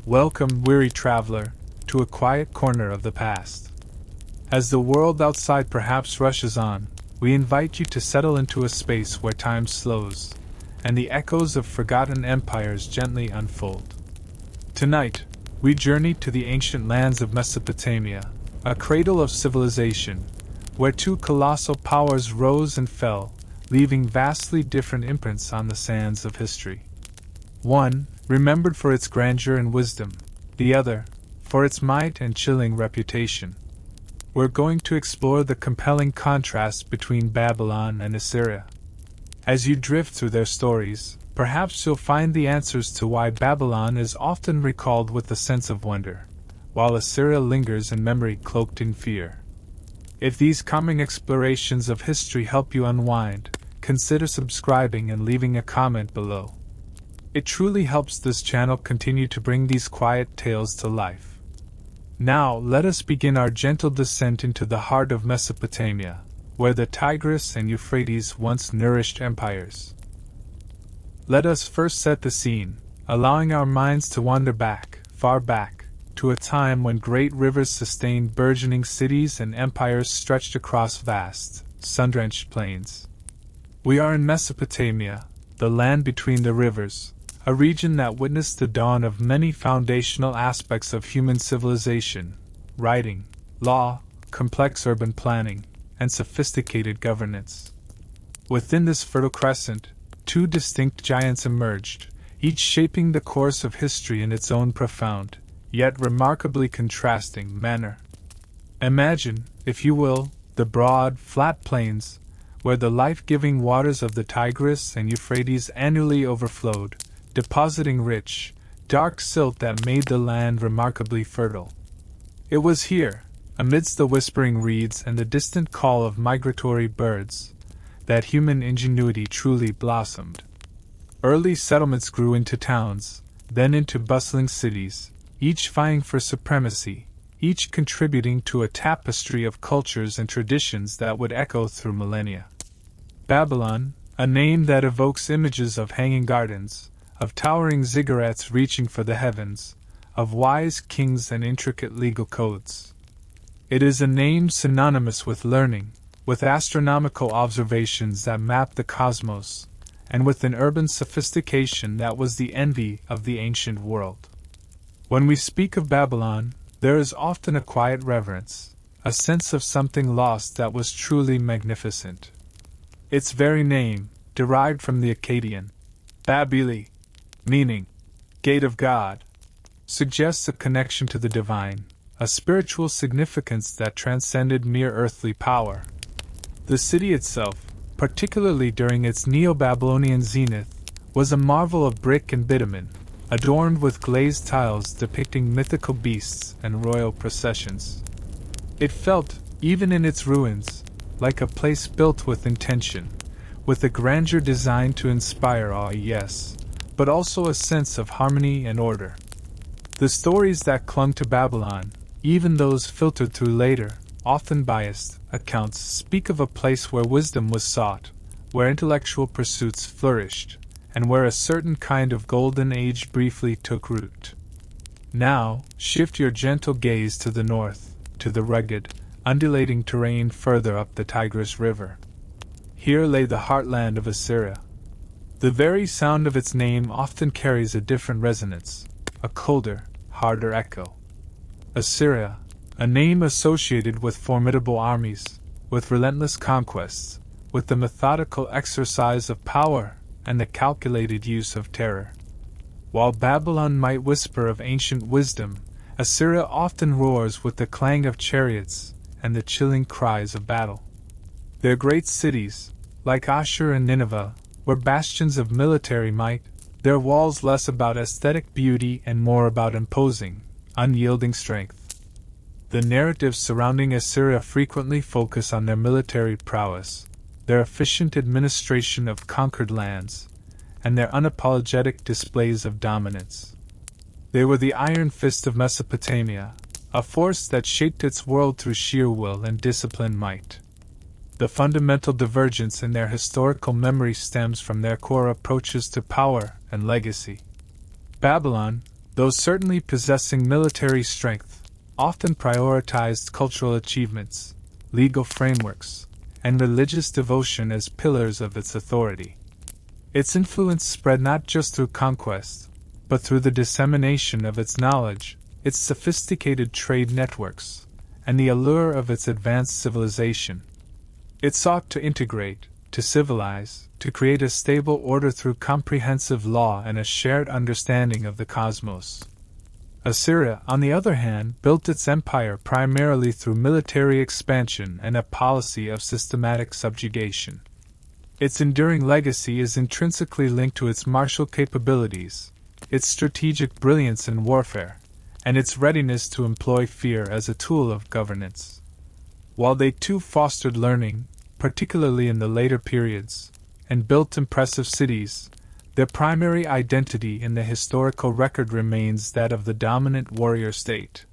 Welcome, weary traveler, to a quiet corner of the past. As the world outside perhaps rushes on, we invite you to settle into a space where time slows, and the echoes of forgotten empires gently unfold. Tonight, we journey to the ancient lands of Mesopotamia, a cradle of civilization, where two colossal powers rose and fell, leaving vastly different imprints on the sands of history. One, remembered for its grandeur and wisdom, the other, for its might and chilling reputation. We're going to explore the compelling contrast between Babylon and Assyria. As you drift through their stories, perhaps you'll find the answers to why Babylon is often recalled with a sense of wonder, while Assyria lingers in memory cloaked in fear. If these calming explorations of history help you unwind, consider subscribing and leaving a comment below. It truly helps this channel continue to bring these quiet tales to life. Now, let us begin our gentle descent into the heart of Mesopotamia, where the Tigris and Euphrates once nourished empires. Let us first set the scene, allowing our minds to wander back, far back, to a time when great rivers sustained burgeoning cities and empires stretched across vast, sun-drenched plains. We are in Mesopotamia, the land between the rivers, a region that witnessed the dawn of many foundational aspects of human civilization: writing, law, complex urban planning, and sophisticated governance. Within this fertile crescent, two distinct giants emerged, each shaping the course of history in its own profound, yet remarkably contrasting manner. Imagine, if you will, the broad, flat plains, where the life-giving waters of the Tigris and Euphrates annually overflowed, depositing rich, dark silt that made the land remarkably fertile. It was here, amidst the whispering reeds and the distant call of migratory birds, that human ingenuity truly blossomed. Early settlements grew into towns, then into bustling cities, each vying for supremacy, each contributing to a tapestry of cultures and traditions that would echo through millennia. Babylon, a name that evokes images of hanging gardens, of towering ziggurats reaching for the heavens, of wise kings and intricate legal codes. It is a name synonymous with learning, with astronomical observations that map the cosmos, and with an urban sophistication that was the envy of the ancient world. When we speak of Babylon, there is often a quiet reverence, a sense of something lost that was truly magnificent. Its very name, derived from the Akkadian Babili, meaning gate of God, suggests a connection to the divine, a spiritual significance that transcended mere earthly power. The city itself, particularly during its Neo-Babylonian zenith, was a marvel of brick and bitumen, adorned with glazed tiles depicting mythical beasts and royal processions. It felt, even in its ruins, like a place built with intention, with a grandeur designed to inspire awe, yes, but also a sense of harmony and order. The stories that clung to Babylon, even those filtered through later, often biased, accounts, speak of a place where wisdom was sought, where intellectual pursuits flourished, and where a certain kind of golden age briefly took root. Now, shift your gentle gaze to the north, to the rugged, undulating terrain further up the Tigris River. Here lay the heartland of Assyria. The very sound of its name often carries a different resonance, a colder, harder echo. Assyria, a name associated with formidable armies, with relentless conquests, with the methodical exercise of power and the calculated use of terror. While Babylon might whisper of ancient wisdom, Assyria often roars with the clang of chariots and the chilling cries of battle. Their great cities, like Ashur and Nineveh, were bastions of military might, their walls less about aesthetic beauty and more about imposing, unyielding strength. The narratives surrounding Assyria frequently focus on their military prowess, their efficient administration of conquered lands, and their unapologetic displays of dominance. They were the iron fist of Mesopotamia, a force that shaped its world through sheer will and disciplined might. The fundamental divergence in their historical memory stems from their core approaches to power and legacy. Babylon, though certainly possessing military strength, often prioritized cultural achievements, legal frameworks, and religious devotion as pillars of its authority. Its influence spread not just through conquest, but through the dissemination of its knowledge, its sophisticated trade networks, and the allure of its advanced civilization. It sought to integrate, to civilize, to create a stable order through comprehensive law and a shared understanding of the cosmos. Assyria, on the other hand, built its empire primarily through military expansion and a policy of systematic subjugation. Its enduring legacy is intrinsically linked to its martial capabilities, its strategic brilliance in warfare, and its readiness to employ fear as a tool of governance. While they too fostered learning, particularly in the later periods, and built impressive cities, their primary identity in the historical record remains that of the dominant warrior state.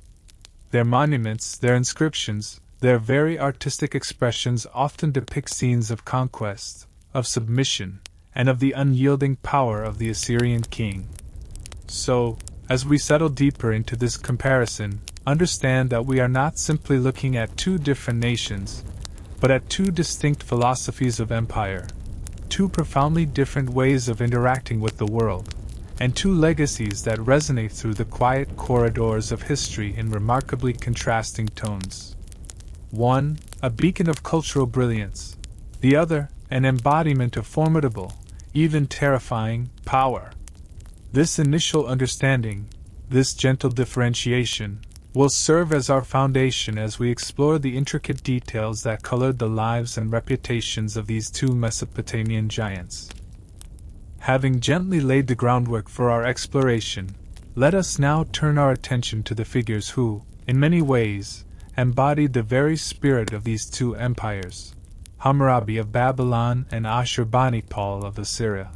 Their monuments, their inscriptions, their very artistic expressions often depict scenes of conquest, of submission, and of the unyielding power of the Assyrian king. So, as we settle deeper into this comparison, understand that we are not simply looking at two different nations, but at two distinct philosophies of empire, two profoundly different ways of interacting with the world, and two legacies that resonate through the quiet corridors of history in remarkably contrasting tones. One, a beacon of cultural brilliance; the other, an embodiment of formidable, even terrifying, power. This initial understanding, this gentle differentiation, will serve as our foundation as we explore the intricate details that colored the lives and reputations of these two Mesopotamian giants. Having gently laid the groundwork for our exploration, let us now turn our attention to the figures who, in many ways, embodied the very spirit of these two empires: Hammurabi of Babylon and Ashurbanipal of Assyria.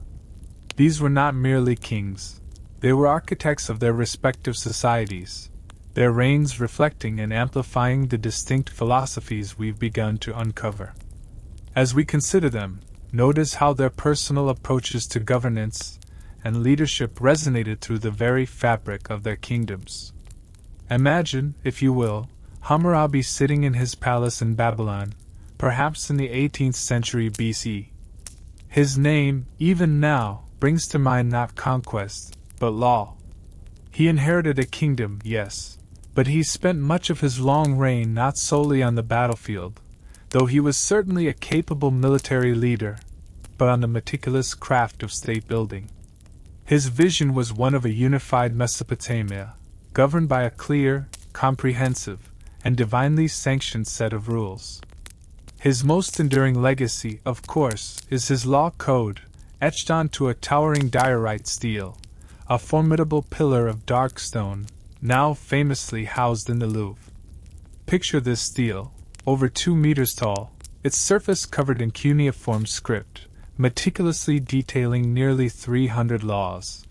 These were not merely kings, they were architects of their respective societies, their reigns reflecting and amplifying the distinct philosophies we've begun to uncover. As we consider them, notice how their personal approaches to governance and leadership resonated through the very fabric of their kingdoms. Imagine, if you will, Hammurabi sitting in his palace in Babylon, perhaps in the 18th century BC. His name, even now, brings to mind not conquest, but law. He inherited a kingdom, yes, but he spent much of his long reign not solely on the battlefield, though he was certainly a capable military leader, but on the meticulous craft of state building. His vision was one of a unified Mesopotamia, governed by a clear, comprehensive, and divinely sanctioned set of rules. His most enduring legacy, of course, is his law code, etched onto a towering diorite stele, a formidable pillar of dark stone, now famously housed in the Louvre. Picture this stele, over 2 meters tall, its surface covered in cuneiform script, meticulously detailing nearly 300 laws.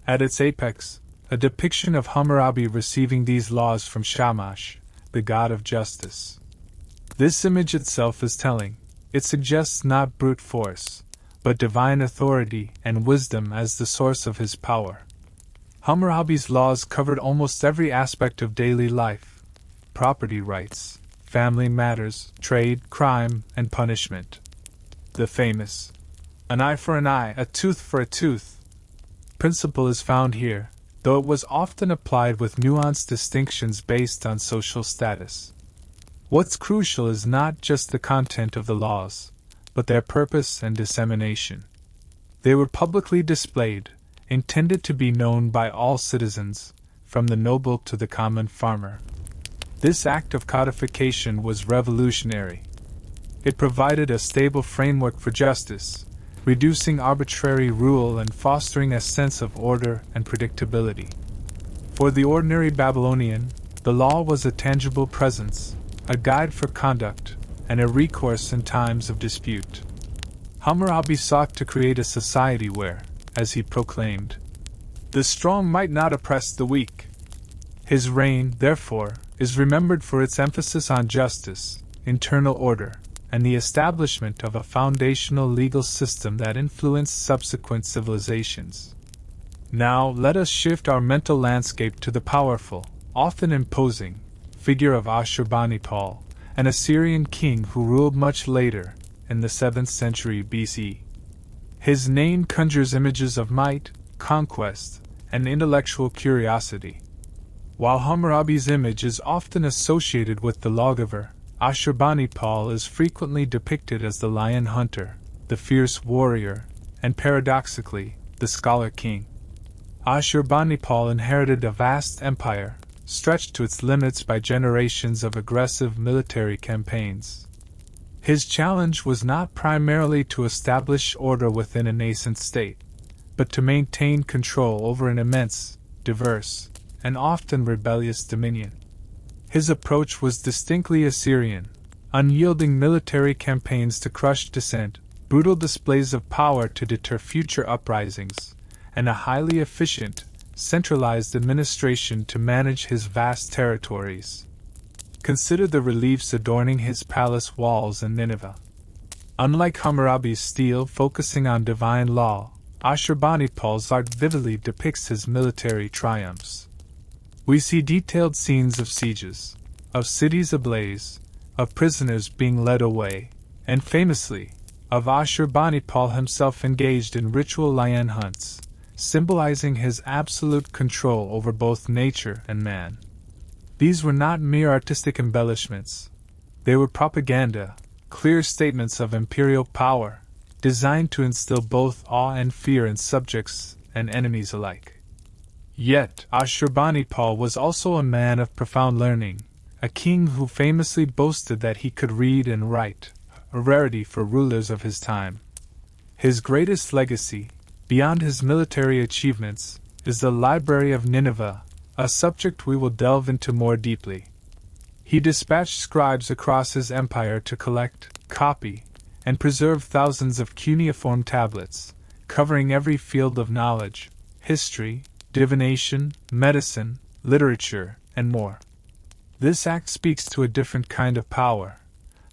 At its apex, a depiction of Hammurabi receiving these laws from Shamash, the god of justice. This image itself is telling. It suggests not brute force, but divine authority and wisdom as the source of his power. Hammurabi's laws covered almost every aspect of daily life: property rights, family matters, trade, crime, and punishment. The famous "an eye for an eye, a tooth for a tooth" principle is found here, though it was often applied with nuanced distinctions based on social status. What's crucial is not just the content of the laws, but their purpose and dissemination. They were publicly displayed, intended to be known by all citizens, from the noble to the common farmer. This act of codification was revolutionary. It provided a stable framework for justice, reducing arbitrary rule and fostering a sense of order and predictability. For the ordinary Babylonian, the law was a tangible presence, a guide for conduct, and a recourse in times of dispute. Hammurabi sought to create a society where, as he proclaimed, the strong might not oppress the weak. His reign, therefore, is remembered for its emphasis on justice, internal order, and the establishment of a foundational legal system that influenced subsequent civilizations. Now let us shift our mental landscape to the powerful, often imposing, figure of Ashurbanipal, an Assyrian king who ruled much later, in the 7th century BC. His name conjures images of might, conquest, and intellectual curiosity. While Hammurabi's image is often associated with the lawgiver, Ashurbanipal is frequently depicted as the lion hunter, the fierce warrior, and paradoxically, the scholar king. Ashurbanipal inherited a vast empire, stretched to its limits by generations of aggressive military campaigns. His challenge was not primarily to establish order within a nascent state, but to maintain control over an immense, diverse, and often rebellious dominion. His approach was distinctly Assyrian, unyielding military campaigns to crush dissent, brutal displays of power to deter future uprisings, and a highly efficient, centralized administration to manage his vast territories. Consider the reliefs adorning his palace walls in Nineveh. Unlike Hammurabi's stele focusing on divine law, Ashurbanipal's art vividly depicts his military triumphs. We see detailed scenes of sieges, of cities ablaze, of prisoners being led away, and famously, of Ashurbanipal himself engaged in ritual lion hunts, symbolizing his absolute control over both nature and man. These were not mere artistic embellishments. They were propaganda, clear statements of imperial power, designed to instill both awe and fear in subjects and enemies alike. Yet, Ashurbanipal was also a man of profound learning, a king who famously boasted that he could read and write, a rarity for rulers of his time. His greatest legacy, beyond his military achievements, is the Library of Nineveh, a subject we will delve into more deeply. He dispatched scribes across his empire to collect, copy, and preserve thousands of cuneiform tablets, covering every field of knowledge, history, divination, medicine, literature, and more. This act speaks to a different kind of power,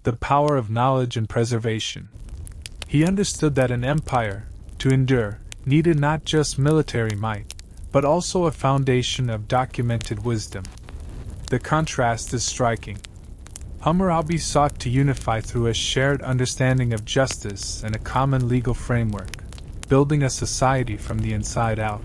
the power of knowledge and preservation. He understood that an empire, to endure, needed not just military might, but also a foundation of documented wisdom. The contrast is striking. Hammurabi sought to unify through a shared understanding of justice and a common legal framework, building a society from the inside out.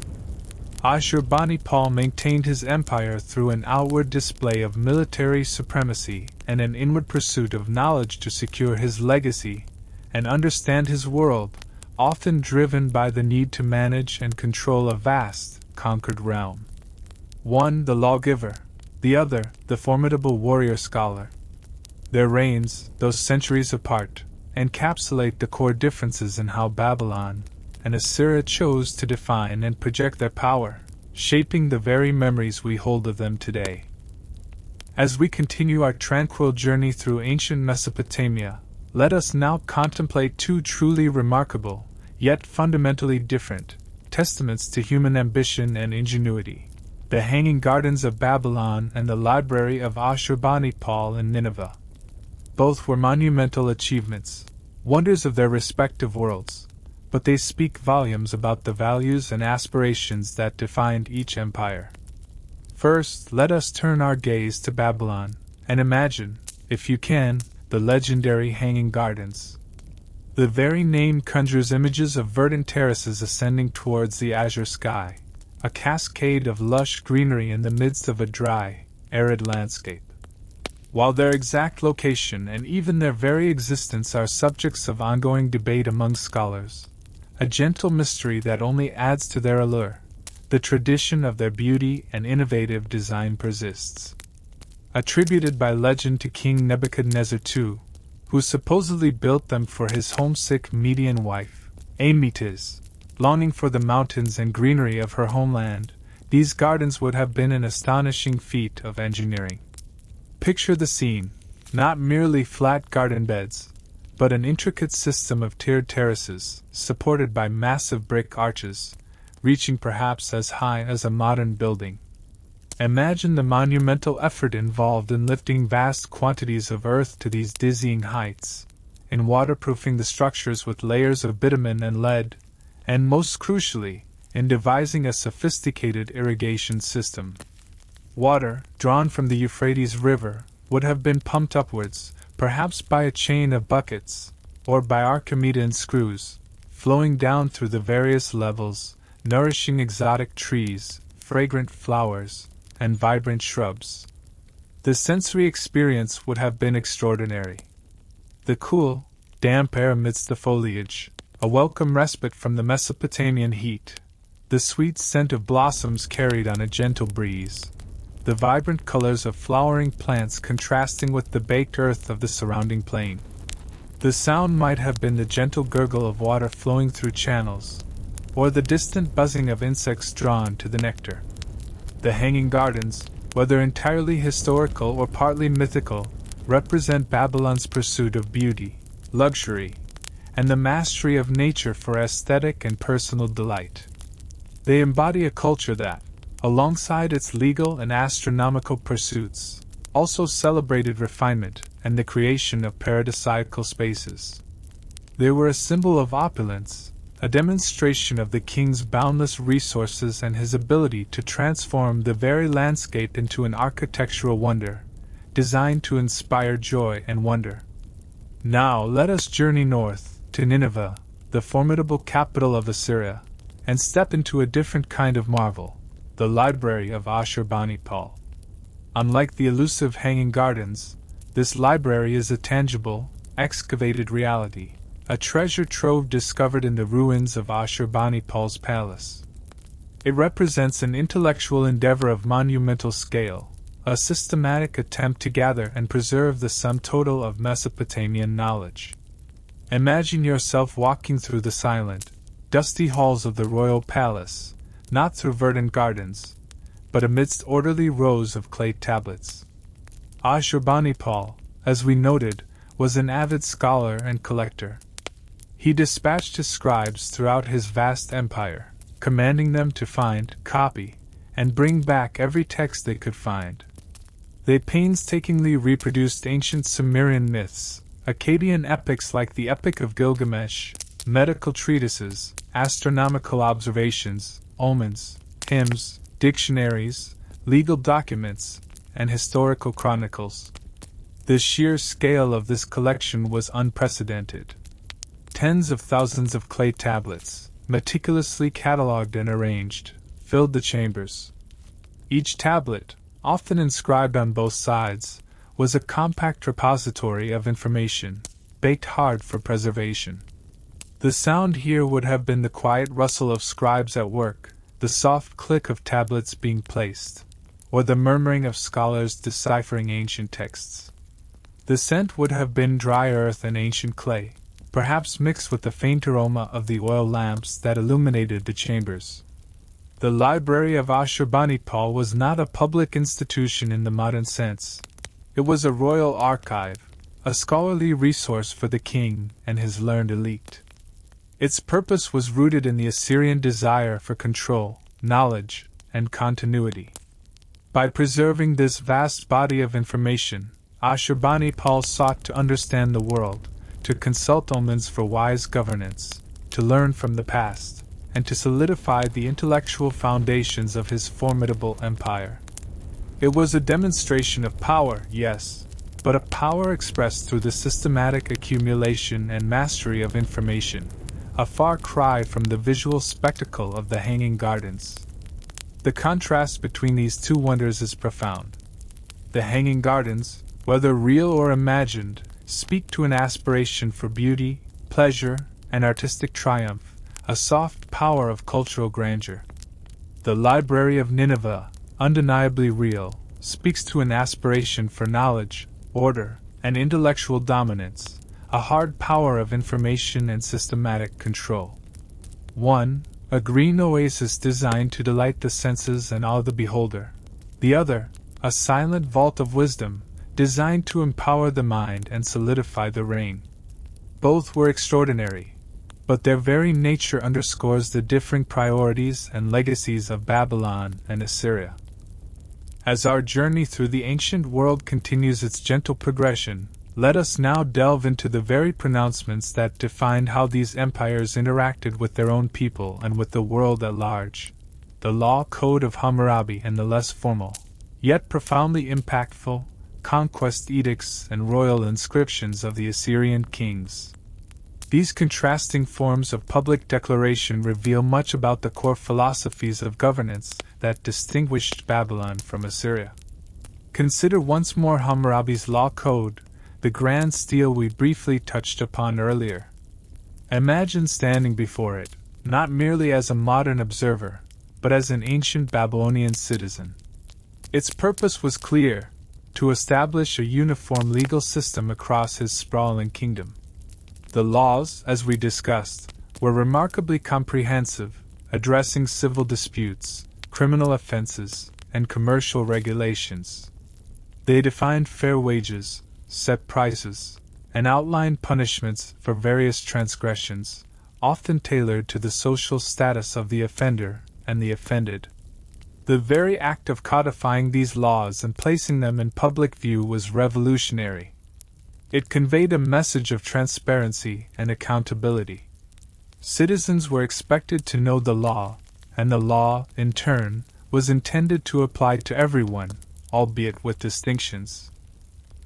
Ashurbanipal maintained his empire through an outward display of military supremacy and an inward pursuit of knowledge to secure his legacy and understand his world, often driven by the need to manage and control a vast, conquered realm. One, the lawgiver; the other, the formidable warrior-scholar. Their reigns, though centuries apart, encapsulate the core differences in how Babylon and Assyria chose to define and project their power, shaping the very memories we hold of them today. As we continue our tranquil journey through ancient Mesopotamia, let us now contemplate two truly remarkable, yet fundamentally different, testaments to human ambition and ingenuity: the Hanging Gardens of Babylon and the Library of Ashurbanipal in Nineveh. Both were monumental achievements, wonders of their respective worlds, but they speak volumes about the values and aspirations that defined each empire. First, let us turn our gaze to Babylon, and imagine, if you can, the legendary Hanging Gardens. The very name conjures images of verdant terraces ascending towards the azure sky, a cascade of lush greenery in the midst of a dry, arid landscape. While their exact location and even their very existence are subjects of ongoing debate among scholars, a gentle mystery that only adds to their allure, the tradition of their beauty and innovative design persists. Attributed by legend to King Nebuchadnezzar II, who supposedly built them for his homesick Median wife, Amytis, longing for the mountains and greenery of her homeland, these gardens would have been an astonishing feat of engineering. Picture the scene: not merely flat garden beds, but an intricate system of tiered terraces, supported by massive brick arches, reaching perhaps as high as a modern building. Imagine the monumental effort involved in lifting vast quantities of earth to these dizzying heights, in waterproofing the structures with layers of bitumen and lead, and most crucially, in devising a sophisticated irrigation system. Water, drawn from the Euphrates River, would have been pumped upwards, perhaps by a chain of buckets, or by Archimedean screws, flowing down through the various levels, nourishing exotic trees, fragrant flowers, and vibrant shrubs. The sensory experience would have been extraordinary. The cool, damp air amidst the foliage, a welcome respite from the Mesopotamian heat, the sweet scent of blossoms carried on a gentle breeze, the vibrant colors of flowering plants contrasting with the baked earth of the surrounding plain. The sound might have been the gentle gurgle of water flowing through channels, or the distant buzzing of insects drawn to the nectar. The Hanging Gardens, whether entirely historical or partly mythical, represent Babylon's pursuit of beauty, luxury, and the mastery of nature for aesthetic and personal delight. They embody a culture that, alongside its legal and astronomical pursuits, also celebrated refinement and the creation of paradisiacal spaces. They were a symbol of opulence, a demonstration of the king's boundless resources and his ability to transform the very landscape into an architectural wonder, designed to inspire joy and wonder. Now let us journey north, to Nineveh, the formidable capital of Assyria, and step into a different kind of marvel, the library of Ashurbanipal. Unlike the elusive Hanging Gardens, this library is a tangible, excavated reality, a treasure trove discovered in the ruins of Ashurbanipal's palace. It represents an intellectual endeavor of monumental scale, a systematic attempt to gather and preserve the sum total of Mesopotamian knowledge. Imagine yourself walking through the silent, dusty halls of the royal palace, not through verdant gardens, but amidst orderly rows of clay tablets. Ashurbanipal, as we noted, was an avid scholar and collector. He dispatched his scribes throughout his vast empire, commanding them to find, copy, and bring back every text they could find. They painstakingly reproduced ancient Sumerian myths, Akkadian epics like the Epic of Gilgamesh, medical treatises, astronomical observations, omens, hymns, dictionaries, legal documents, and historical chronicles. The sheer scale of this collection was unprecedented. Tens of thousands of clay tablets, meticulously catalogued and arranged, filled the chambers. Each tablet, often inscribed on both sides, was a compact repository of information, baked hard for preservation. The sound here would have been the quiet rustle of scribes at work, the soft click of tablets being placed, or the murmuring of scholars deciphering ancient texts. The scent would have been dry earth and ancient clay, perhaps mixed with the faint aroma of the oil lamps that illuminated the chambers. The Library of Ashurbanipal was not a public institution in the modern sense. It was a royal archive, a scholarly resource for the king and his learned elite. Its purpose was rooted in the Assyrian desire for control, knowledge, and continuity. By preserving this vast body of information, Ashurbanipal sought to understand the world, to consult omens for wise governance, to learn from the past, and to solidify the intellectual foundations of his formidable empire. It was a demonstration of power, yes, but a power expressed through the systematic accumulation and mastery of information, a far cry from the visual spectacle of the Hanging Gardens. The contrast between these two wonders is profound. The Hanging Gardens, whether real or imagined, speak to an aspiration for beauty, pleasure, and artistic triumph, a soft power of cultural grandeur. The Library of Nineveh, undeniably real, speaks to an aspiration for knowledge, order, and intellectual dominance, a hard power of information and systematic control. 1. A green oasis designed to delight the senses and awe the beholder. The other, a silent vault of wisdom, designed to empower the mind and solidify the reign. Both were extraordinary, but their very nature underscores the differing priorities and legacies of Babylon and Assyria. As our journey through the ancient world continues its gentle progression, Let us now delve into the very pronouncements that defined how these empires interacted with their own people and with the world at large. The law code of Hammurabi and the less formal, yet profoundly impactful, conquest edicts and royal inscriptions of the Assyrian kings. These contrasting forms of public declaration reveal much about the core philosophies of governance that distinguished Babylon from Assyria. Consider once more Hammurabi's law code, the grand stele we briefly touched upon earlier. Imagine standing before it, not merely as a modern observer, but as an ancient Babylonian citizen. Its purpose was clear: to establish a uniform legal system across his sprawling kingdom. The laws, as we discussed, were remarkably comprehensive, addressing civil disputes, criminal offenses, and commercial regulations. They defined fair wages, set prices, and outlined punishments for various transgressions, often tailored to the social status of the offender and the offended. The very act of codifying these laws and placing them in public view was revolutionary. It conveyed a message of transparency and accountability. Citizens were expected to know the law, and the law, in turn, was intended to apply to everyone, albeit with distinctions.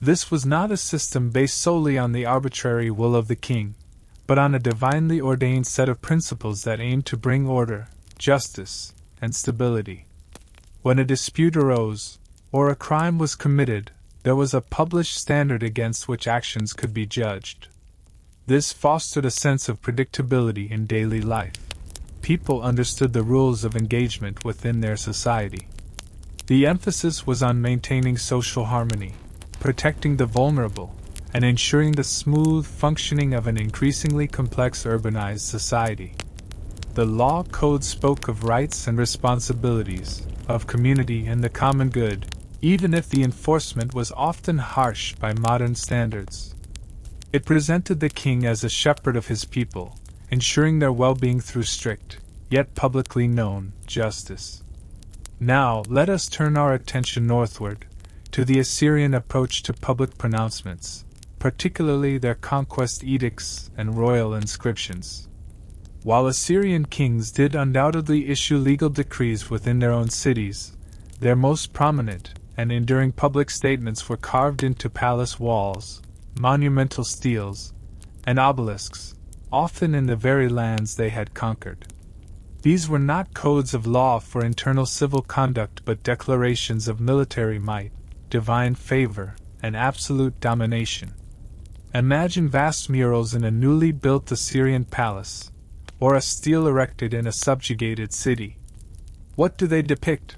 This was not a system based solely on the arbitrary will of the king, but on a divinely ordained set of principles that aimed to bring order, justice, and stability. When a dispute arose, or a crime was committed, there was a published standard against which actions could be judged. This fostered a sense of predictability in daily life. People understood the rules of engagement within their society. The emphasis was on maintaining social harmony, protecting the vulnerable, and ensuring the smooth functioning of an increasingly complex urbanized society. The law code spoke of rights and responsibilities, of community and the common good, even if the enforcement was often harsh by modern standards. It presented the king as a shepherd of his people, ensuring their well-being through strict, yet publicly known, justice. Now, let us turn our attention northward, to the Assyrian approach to public pronouncements, particularly their conquest edicts and royal inscriptions. While Assyrian kings did undoubtedly issue legal decrees within their own cities, their most prominent and enduring public statements were carved into palace walls, monumental steles, and obelisks, often in the very lands they had conquered. These were not codes of law for internal civil conduct but declarations of military might, divine favor, and absolute domination. Imagine vast murals in a newly built Assyrian palace, or a stele erected in a subjugated city. What do they depict?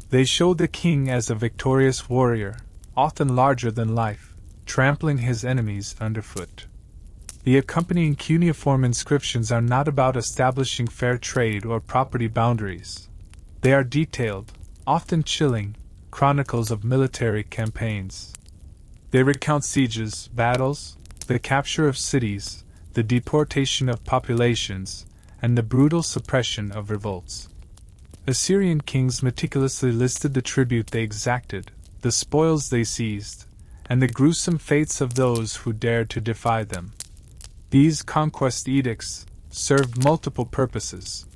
They show the king as a victorious warrior, often larger than life, trampling his enemies underfoot. The accompanying cuneiform inscriptions are not about establishing fair trade or property boundaries. They are detailed, often chilling, chronicles of military campaigns. They recount sieges, battles, the capture of cities, the deportation of populations, and the brutal suppression of revolts. Assyrian kings meticulously listed the tribute they exacted, the spoils they seized, and the gruesome fates of those who dared to defy them. These conquest edicts served multiple purposes.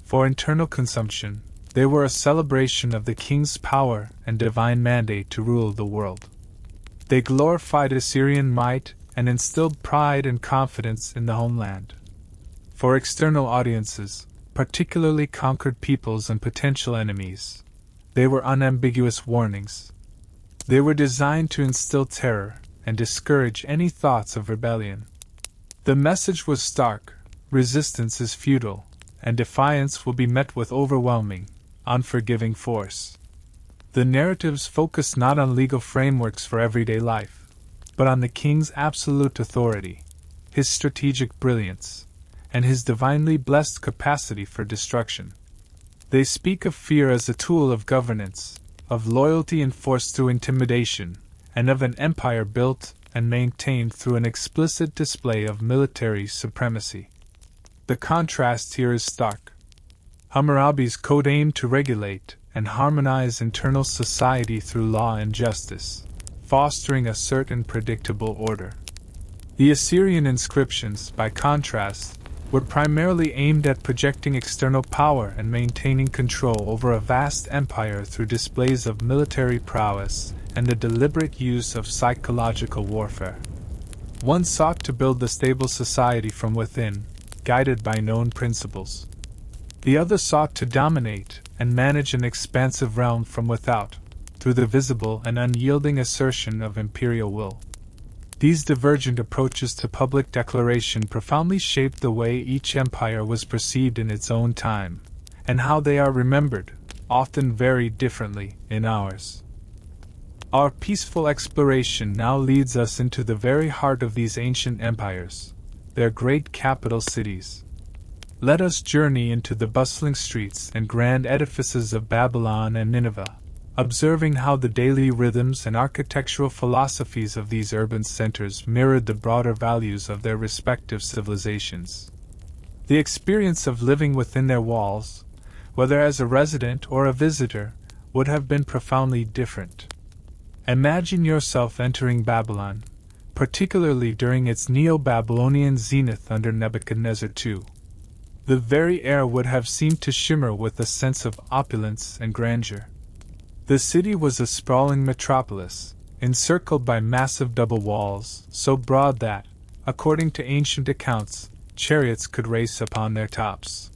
For internal consumption, they were a celebration of the king's power and divine mandate to rule the world. They glorified Assyrian might and instilled pride and confidence in the homeland. For external audiences, particularly conquered peoples and potential enemies, they were unambiguous warnings. They were designed to instill terror and discourage any thoughts of rebellion. The message was stark: resistance is futile, and defiance will be met with overwhelming, unforgiving force. The narratives focused not on legal frameworks for everyday life, but on the king's absolute authority, his strategic brilliance, and his divinely blessed capacity for destruction. They speak of fear as a tool of governance, of loyalty enforced through intimidation, and of an empire built and maintained through an explicit display of military supremacy. The contrast here is stark. Hammurabi's code aimed to regulate and harmonize internal society through law and justice, fostering a certain predictable order. The Assyrian inscriptions, by contrast, were primarily aimed at projecting external power and maintaining control over a vast empire through displays of military prowess and the deliberate use of psychological warfare. One sought to build a stable society from within, guided by known principles. The other sought to dominate and manage an expansive realm from without, through the visible and unyielding assertion of imperial will. These divergent approaches to public declaration profoundly shaped the way each empire was perceived in its own time, and how they are remembered, often very differently, in ours. Our peaceful exploration now leads us into the very heart of these ancient empires, their great capital cities. Let us journey into the bustling streets and grand edifices of Babylon and Nineveh, observing how the daily rhythms and architectural philosophies of these urban centers mirrored the broader values of their respective civilizations. The experience of living within their walls, whether as a resident or a visitor, would have been profoundly different. Imagine yourself entering Babylon, particularly during its Neo-Babylonian zenith under Nebuchadnezzar II. The very air would have seemed to shimmer with a sense of opulence and grandeur. The city was a sprawling metropolis, encircled by massive double walls, so broad that, according to ancient accounts, chariots could race upon their tops.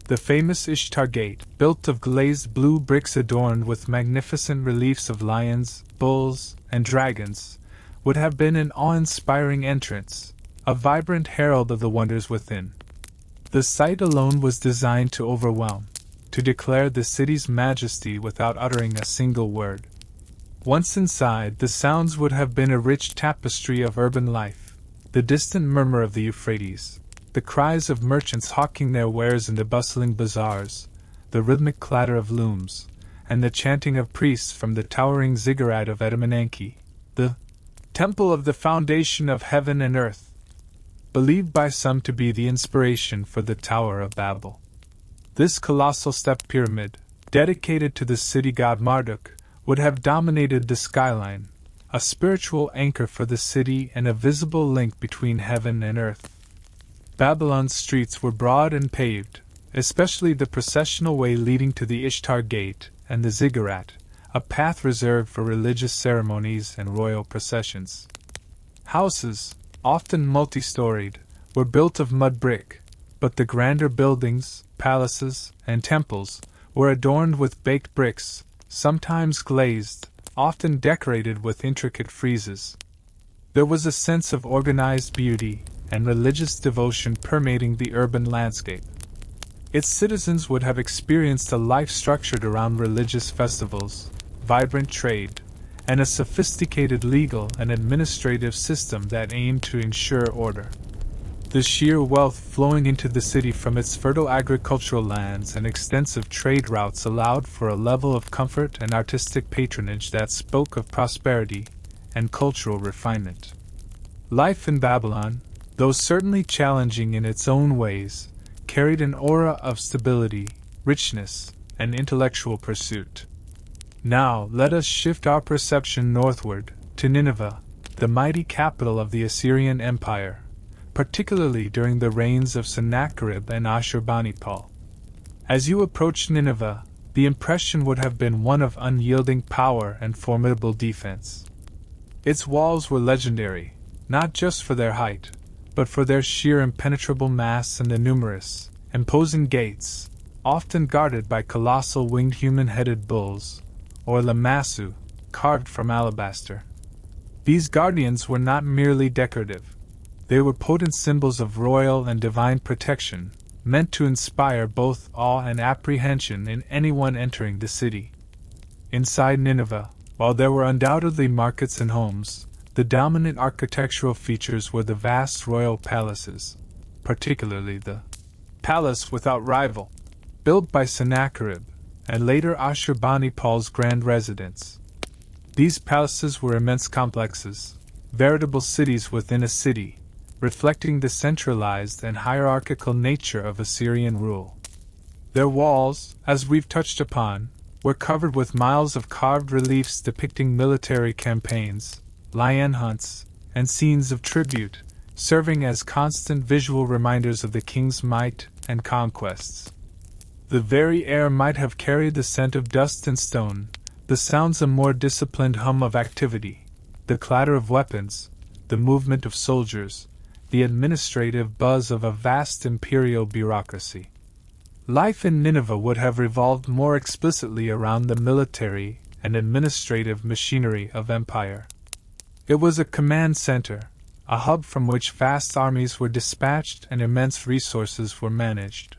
The famous Ishtar Gate, built of glazed blue bricks adorned with magnificent reliefs of lions, bulls, and dragons, would have been an awe-inspiring entrance, a vibrant herald of the wonders within. The sight alone was designed to overwhelm, to declare the city's majesty without uttering a single word. Once inside, the sounds would have been a rich tapestry of urban life, the distant murmur of the Euphrates, the cries of merchants hawking their wares in the bustling bazaars, the rhythmic clatter of looms, and the chanting of priests from the towering ziggurat of Etemenanke, the temple of the foundation of heaven and earth, believed by some to be the inspiration for the Tower of Babel. This colossal step pyramid, dedicated to the city god Marduk, would have dominated the skyline, a spiritual anchor for the city and a visible link between heaven and earth. Babylon's streets were broad and paved, especially the processional way leading to the Ishtar Gate and the ziggurat, a path reserved for religious ceremonies and royal processions. Houses, often multi-storied, were built of mud brick, but the grander buildings, palaces, and temples were adorned with baked bricks, sometimes glazed, often decorated with intricate friezes. There was a sense of organized beauty and religious devotion permeating the urban landscape. Its citizens would have experienced a life structured around religious festivals, vibrant trade, and a sophisticated legal and administrative system that aimed to ensure order. The sheer wealth flowing into the city from its fertile agricultural lands and extensive trade routes allowed for a level of comfort and artistic patronage that spoke of prosperity and cultural refinement. Life in Babylon, though certainly challenging in its own ways, carried an aura of stability, richness, and intellectual pursuit. Now let us shift our perception northward, to Nineveh, the mighty capital of the Assyrian Empire, particularly during the reigns of Sennacherib and Ashurbanipal. As you approached Nineveh, the impression would have been one of unyielding power and formidable defense. Its walls were legendary, not just for their height, but for their sheer impenetrable mass and the numerous, imposing gates, often guarded by colossal winged human-headed bulls, or lamassu, carved from alabaster. These guardians were not merely decorative. They were potent symbols of royal and divine protection, meant to inspire both awe and apprehension in anyone entering the city. Inside Nineveh, while there were undoubtedly markets and homes, the dominant architectural features were the vast royal palaces, particularly the palace without rival, built by Sennacherib, and later Ashurbanipal's grand residence. These palaces were immense complexes, veritable cities within a city, reflecting the centralized and hierarchical nature of Assyrian rule. Their walls, as we've touched upon, were covered with miles of carved reliefs depicting military campaigns, lion hunts, and scenes of tribute, serving as constant visual reminders of the king's might and conquests. The very air might have carried the scent of dust and stone, the sounds a more disciplined hum of activity, the clatter of weapons, the movement of soldiers, the administrative buzz of a vast imperial bureaucracy. Life in Nineveh would have revolved more explicitly around the military and administrative machinery of empire. It was a command center, a hub from which vast armies were dispatched and immense resources were managed.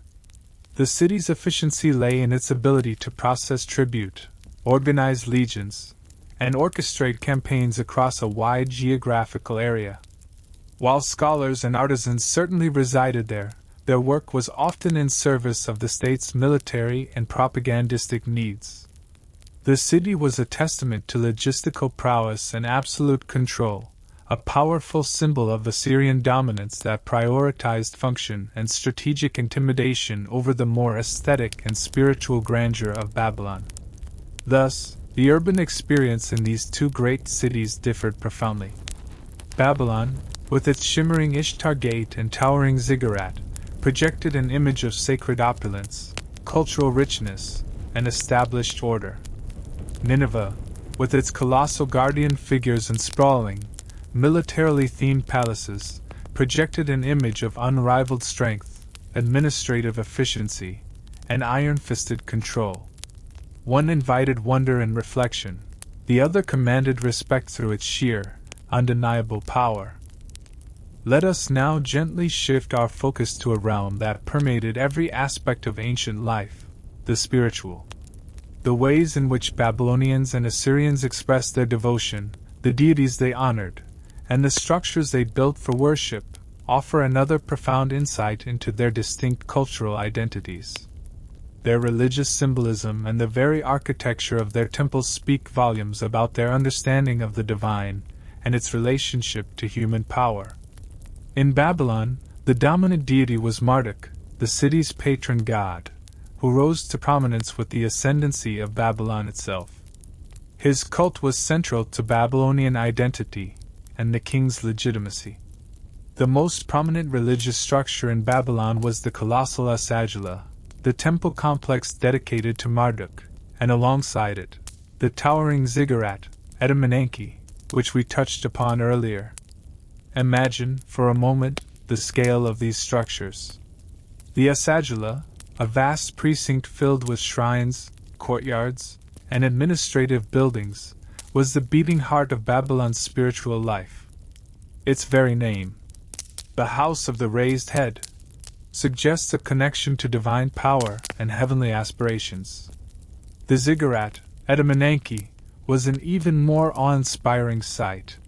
The city's efficiency lay in its ability to process tribute, organize legions, and orchestrate campaigns across a wide geographical area. While scholars and artisans certainly resided there, their work was often in service of the state's military and propagandistic needs. The city was a testament to logistical prowess and absolute control, a powerful symbol of Assyrian dominance that prioritized function and strategic intimidation over the more aesthetic and spiritual grandeur of Babylon. Thus, the urban experience in these two great cities differed profoundly. Babylon, with its shimmering Ishtar Gate and towering ziggurat, projected an image of sacred opulence, cultural richness, and established order. Nineveh, with its colossal guardian figures and sprawling, militarily themed palaces, projected an image of unrivaled strength, administrative efficiency, and iron-fisted control. One invited wonder and reflection, the other commanded respect through its sheer, undeniable power. Let us now gently shift our focus to a realm that permeated every aspect of ancient life, the spiritual. The ways in which Babylonians and Assyrians expressed their devotion, the deities they honored, and the structures they built for worship, offer another profound insight into their distinct cultural identities. Their religious symbolism and the very architecture of their temples speak volumes about their understanding of the divine and its relationship to human power. In Babylon, the dominant deity was Marduk, the city's patron god, who rose to prominence with the ascendancy of Babylon itself. His cult was central to Babylonian identity and the king's legitimacy. The most prominent religious structure in Babylon was the colossal Assyria, the temple complex dedicated to Marduk, and alongside it, the towering ziggurat, Etemenanke, which we touched upon earlier. Imagine, for a moment, the scale of these structures. The Assyria, a vast precinct filled with shrines, courtyards, and administrative buildings, was the beating heart of Babylon's spiritual life. Its very name, the House of the Raised Head, suggests a connection to divine power and heavenly aspirations. The ziggurat, Etemenanke, was an even more awe-inspiring sight.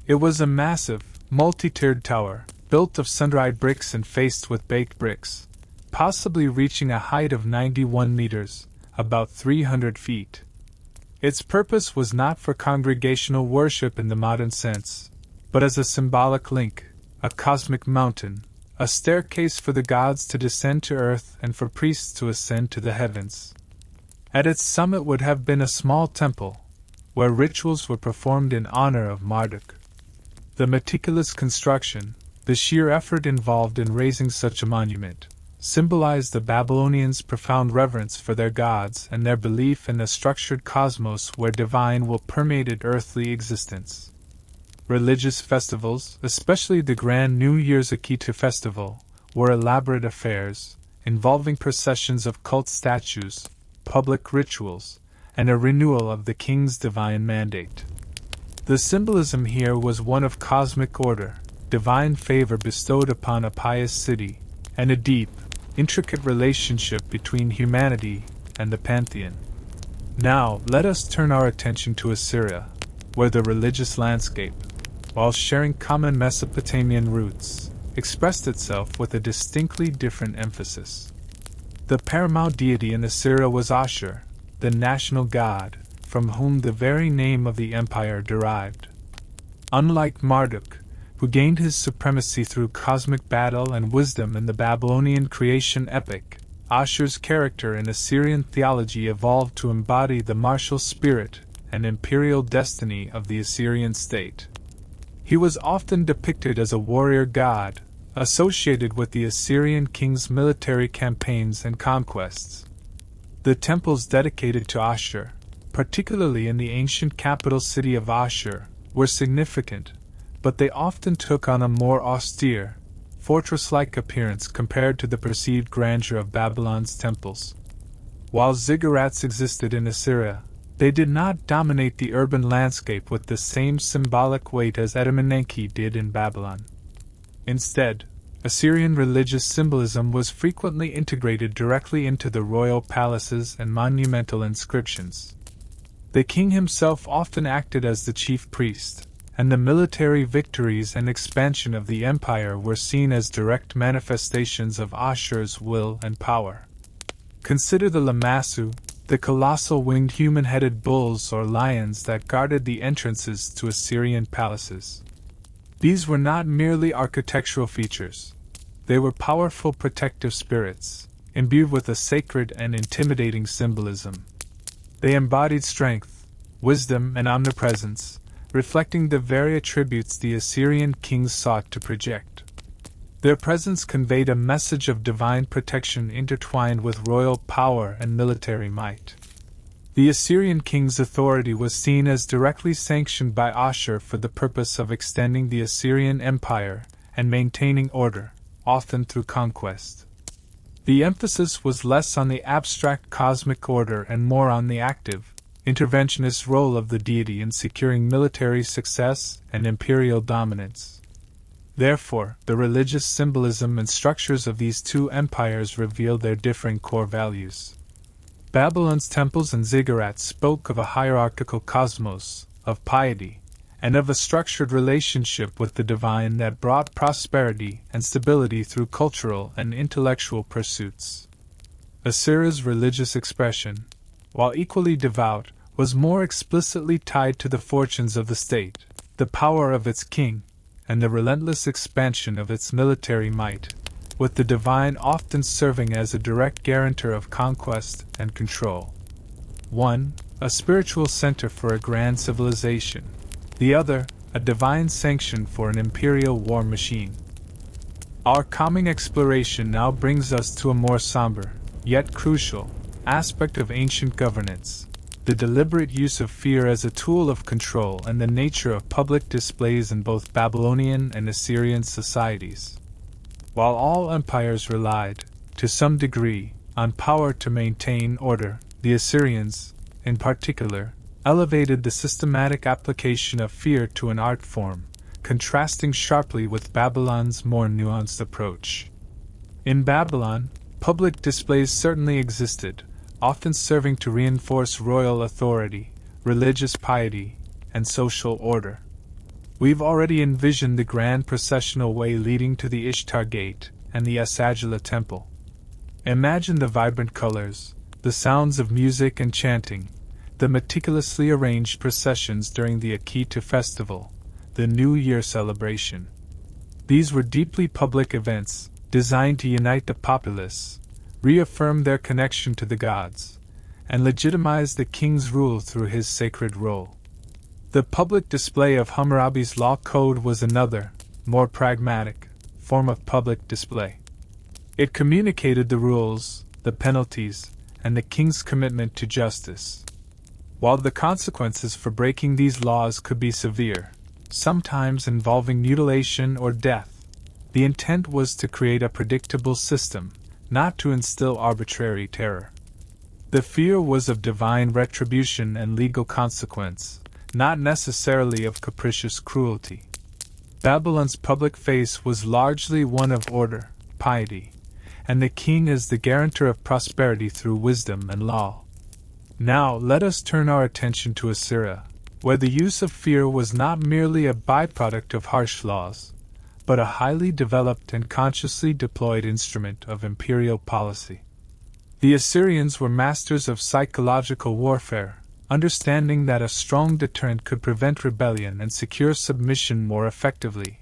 It was a massive, multi-tiered tower, built of sun-dried bricks and faced with baked bricks, possibly reaching a height of 91 meters, about 300 feet. Its purpose was not for congregational worship in the modern sense, but as a symbolic link, a cosmic mountain, a staircase for the gods to descend to earth and for priests to ascend to the heavens. At its summit would have been a small temple, where rituals were performed in honor of Marduk. The meticulous construction, the sheer effort involved in raising such a monument, symbolized the Babylonians' profound reverence for their gods and their belief in a structured cosmos where divine will permeated earthly existence. Religious festivals, especially the Grand New Year's Akitu festival, were elaborate affairs, involving processions of cult statues, public rituals, and a renewal of the king's divine mandate. The symbolism here was one of cosmic order, divine favor bestowed upon a pious city, and a deep, intricate relationship between humanity and the pantheon. Now, let us turn our attention to Assyria, where the religious landscape, while sharing common Mesopotamian roots, expressed itself with a distinctly different emphasis. The paramount deity in Assyria was Ashur, the national god, from whom the very name of the empire derived. Unlike Marduk, who gained his supremacy through cosmic battle and wisdom in the Babylonian creation epic, Ashur's character in Assyrian theology evolved to embody the martial spirit and imperial destiny of the Assyrian state. He was often depicted as a warrior god, associated with the Assyrian king's military campaigns and conquests. The temples dedicated to Ashur, particularly in the ancient capital city of Ashur, were significant, but they often took on a more austere, fortress-like appearance compared to the perceived grandeur of Babylon's temples. While ziggurats existed in Assyria, they did not dominate the urban landscape with the same symbolic weight as Etemenenki did in Babylon. Instead, Assyrian religious symbolism was frequently integrated directly into the royal palaces and monumental inscriptions. The king himself often acted as the chief priest, and the military victories and expansion of the empire were seen as direct manifestations of Ashur's will and power. Consider the lamassu, the colossal winged human-headed bulls or lions that guarded the entrances to Assyrian palaces. These were not merely architectural features. They were powerful protective spirits, imbued with a sacred and intimidating symbolism. They embodied strength, wisdom, and omnipresence, reflecting the very attributes the Assyrian kings sought to project. Their presence conveyed a message of divine protection intertwined with royal power and military might. The Assyrian king's authority was seen as directly sanctioned by Ashur for the purpose of extending the Assyrian Empire and maintaining order, often through conquest. The emphasis was less on the abstract cosmic order and more on the active, interventionist role of the deity in securing military success and imperial dominance. Therefore, the religious symbolism and structures of these two empires reveal their differing core values. Babylon's temples and ziggurats spoke of a hierarchical cosmos, of piety, and of a structured relationship with the divine that brought prosperity and stability through cultural and intellectual pursuits. Assyria's religious expression, while equally devout, was more explicitly tied to the fortunes of the state, the power of its king, and the relentless expansion of its military might, with the divine often serving as a direct guarantor of conquest and control. One, a spiritual center for a grand civilization; the other, a divine sanction for an imperial war machine. Our calming exploration now brings us to a more somber, yet crucial, aspect of ancient governance: the deliberate use of fear as a tool of control and the nature of public displays in both Babylonian and Assyrian societies. While all empires relied, to some degree, on power to maintain order, the Assyrians, in particular, elevated the systematic application of fear to an art form, contrasting sharply with Babylon's more nuanced approach. In Babylon, public displays certainly existed, often serving to reinforce royal authority, religious piety, and social order. We've already envisioned the grand processional way leading to the Ishtar Gate and the Asagila Temple. Imagine the vibrant colors, the sounds of music and chanting, the meticulously arranged processions during the Akitu festival, the New Year celebration. These were deeply public events, designed to unite the populace, reaffirm their connection to the gods, and legitimize the king's rule through his sacred role. The public display of Hammurabi's law code was another, more pragmatic, form of public display. It communicated the rules, the penalties, and the king's commitment to justice. While the consequences for breaking these laws could be severe, sometimes involving mutilation or death, the intent was to create a predictable system, not to instill arbitrary terror. The fear was of divine retribution and legal consequence, not necessarily of capricious cruelty. Babylon's public face was largely one of order, piety, and the king as the guarantor of prosperity through wisdom and law. Now let us turn our attention to Assyria, where the use of fear was not merely a byproduct of harsh laws, but a highly developed and consciously deployed instrument of imperial policy. The Assyrians were masters of psychological warfare, understanding that a strong deterrent could prevent rebellion and secure submission more effectively,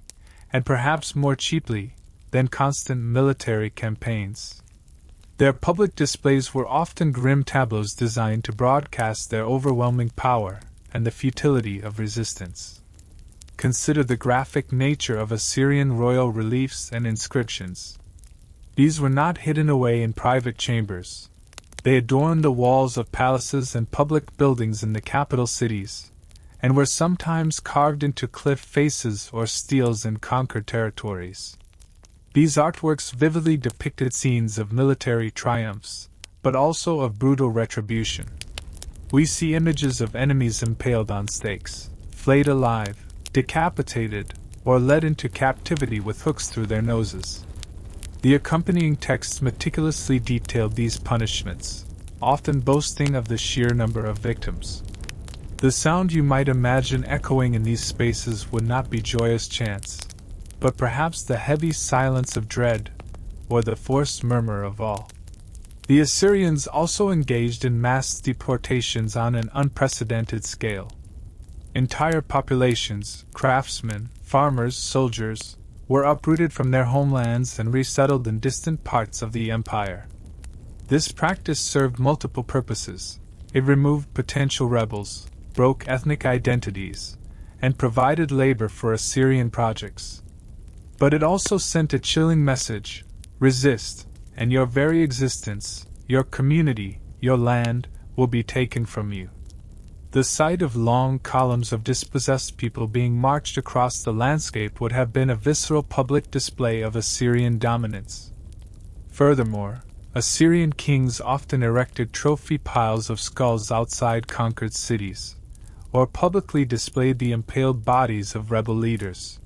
and perhaps more cheaply, than constant military campaigns. Their public displays were often grim tableaus designed to broadcast their overwhelming power and the futility of resistance. Consider the graphic nature of Assyrian royal reliefs and inscriptions. These were not hidden away in private chambers. They adorned the walls of palaces and public buildings in the capital cities, and were sometimes carved into cliff faces or steles in conquered territories. These artworks vividly depicted scenes of military triumphs, but also of brutal retribution. We see images of enemies impaled on stakes, flayed alive, decapitated, or led into captivity with hooks through their noses. The accompanying texts meticulously detailed these punishments, often boasting of the sheer number of victims. The sound you might imagine echoing in these spaces would not be joyous chants, but perhaps the heavy silence of dread, or the forced murmur of awe. The Assyrians also engaged in mass deportations on an unprecedented scale. Entire populations, craftsmen, farmers, soldiers, were uprooted from their homelands and resettled in distant parts of the empire. This practice served multiple purposes. It removed potential rebels, broke ethnic identities, and provided labor for Assyrian projects. But it also sent a chilling message: resist, and your very existence, your community, your land, will be taken from you. The sight of long columns of dispossessed people being marched across the landscape would have been a visceral public display of Assyrian dominance. Furthermore, Assyrian kings often erected trophy piles of skulls outside conquered cities, or publicly displayed the impaled bodies of rebel leaders.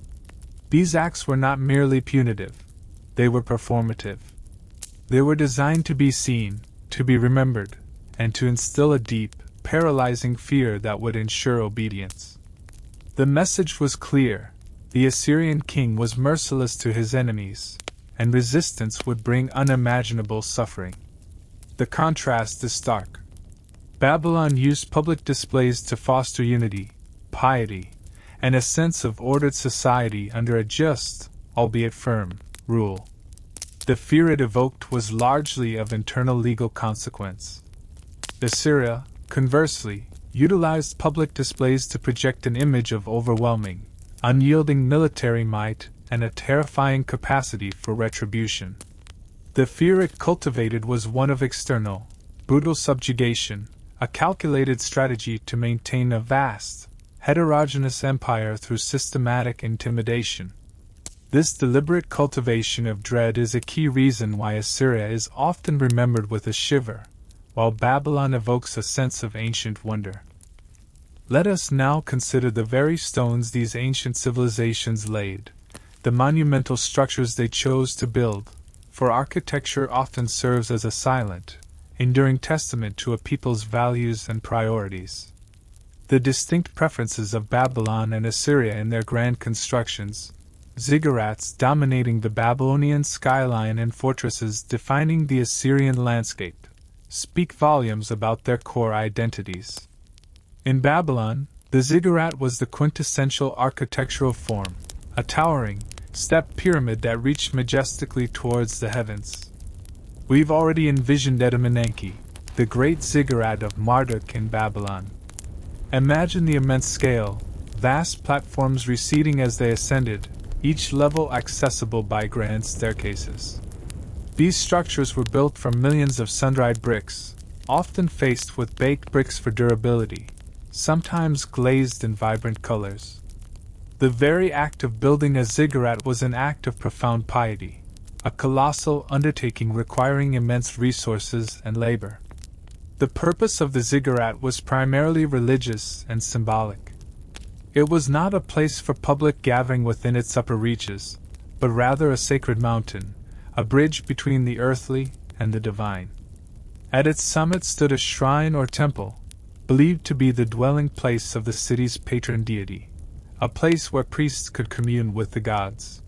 These acts were not merely punitive, they were performative. They were designed to be seen, to be remembered, and to instill a deep, paralyzing fear that would ensure obedience. The message was clear: the Assyrian king was merciless to his enemies, and resistance would bring unimaginable suffering. The contrast is stark. Babylon used public displays to foster unity, piety, and a sense of ordered society under a just, albeit firm, rule. The fear it evoked was largely of internal legal consequence. Assyria, conversely, utilized public displays to project an image of overwhelming, unyielding military might and a terrifying capacity for retribution. The fear it cultivated was one of external, brutal subjugation, a calculated strategy to maintain a vast, heterogeneous empire through systematic intimidation. This deliberate cultivation of dread is a key reason why Assyria is often remembered with a shiver, while Babylon evokes a sense of ancient wonder. Let us now consider the very stones these ancient civilizations laid, the monumental structures they chose to build, for architecture often serves as a silent, enduring testament to a people's values and priorities. The distinct preferences of Babylon and Assyria in their grand constructions, ziggurats dominating the Babylonian skyline and fortresses defining the Assyrian landscape, speak volumes about their core identities. In Babylon, the ziggurat was the quintessential architectural form, a towering, stepped pyramid that reached majestically towards the heavens. We've already envisioned Etemenenki, the great ziggurat of Marduk in Babylon. Imagine the immense scale, vast platforms receding as they ascended, each level accessible by grand staircases. These structures were built from millions of sun-dried bricks, often faced with baked bricks for durability, sometimes glazed in vibrant colors. The very act of building a ziggurat was an act of profound piety, a colossal undertaking requiring immense resources and labor. The purpose of the ziggurat was primarily religious and symbolic. It was not a place for public gathering within its upper reaches, but rather a sacred mountain, a bridge between the earthly and the divine. At its summit stood a shrine or temple, believed to be the dwelling place of the city's patron deity, a place where priests could commune with the gods.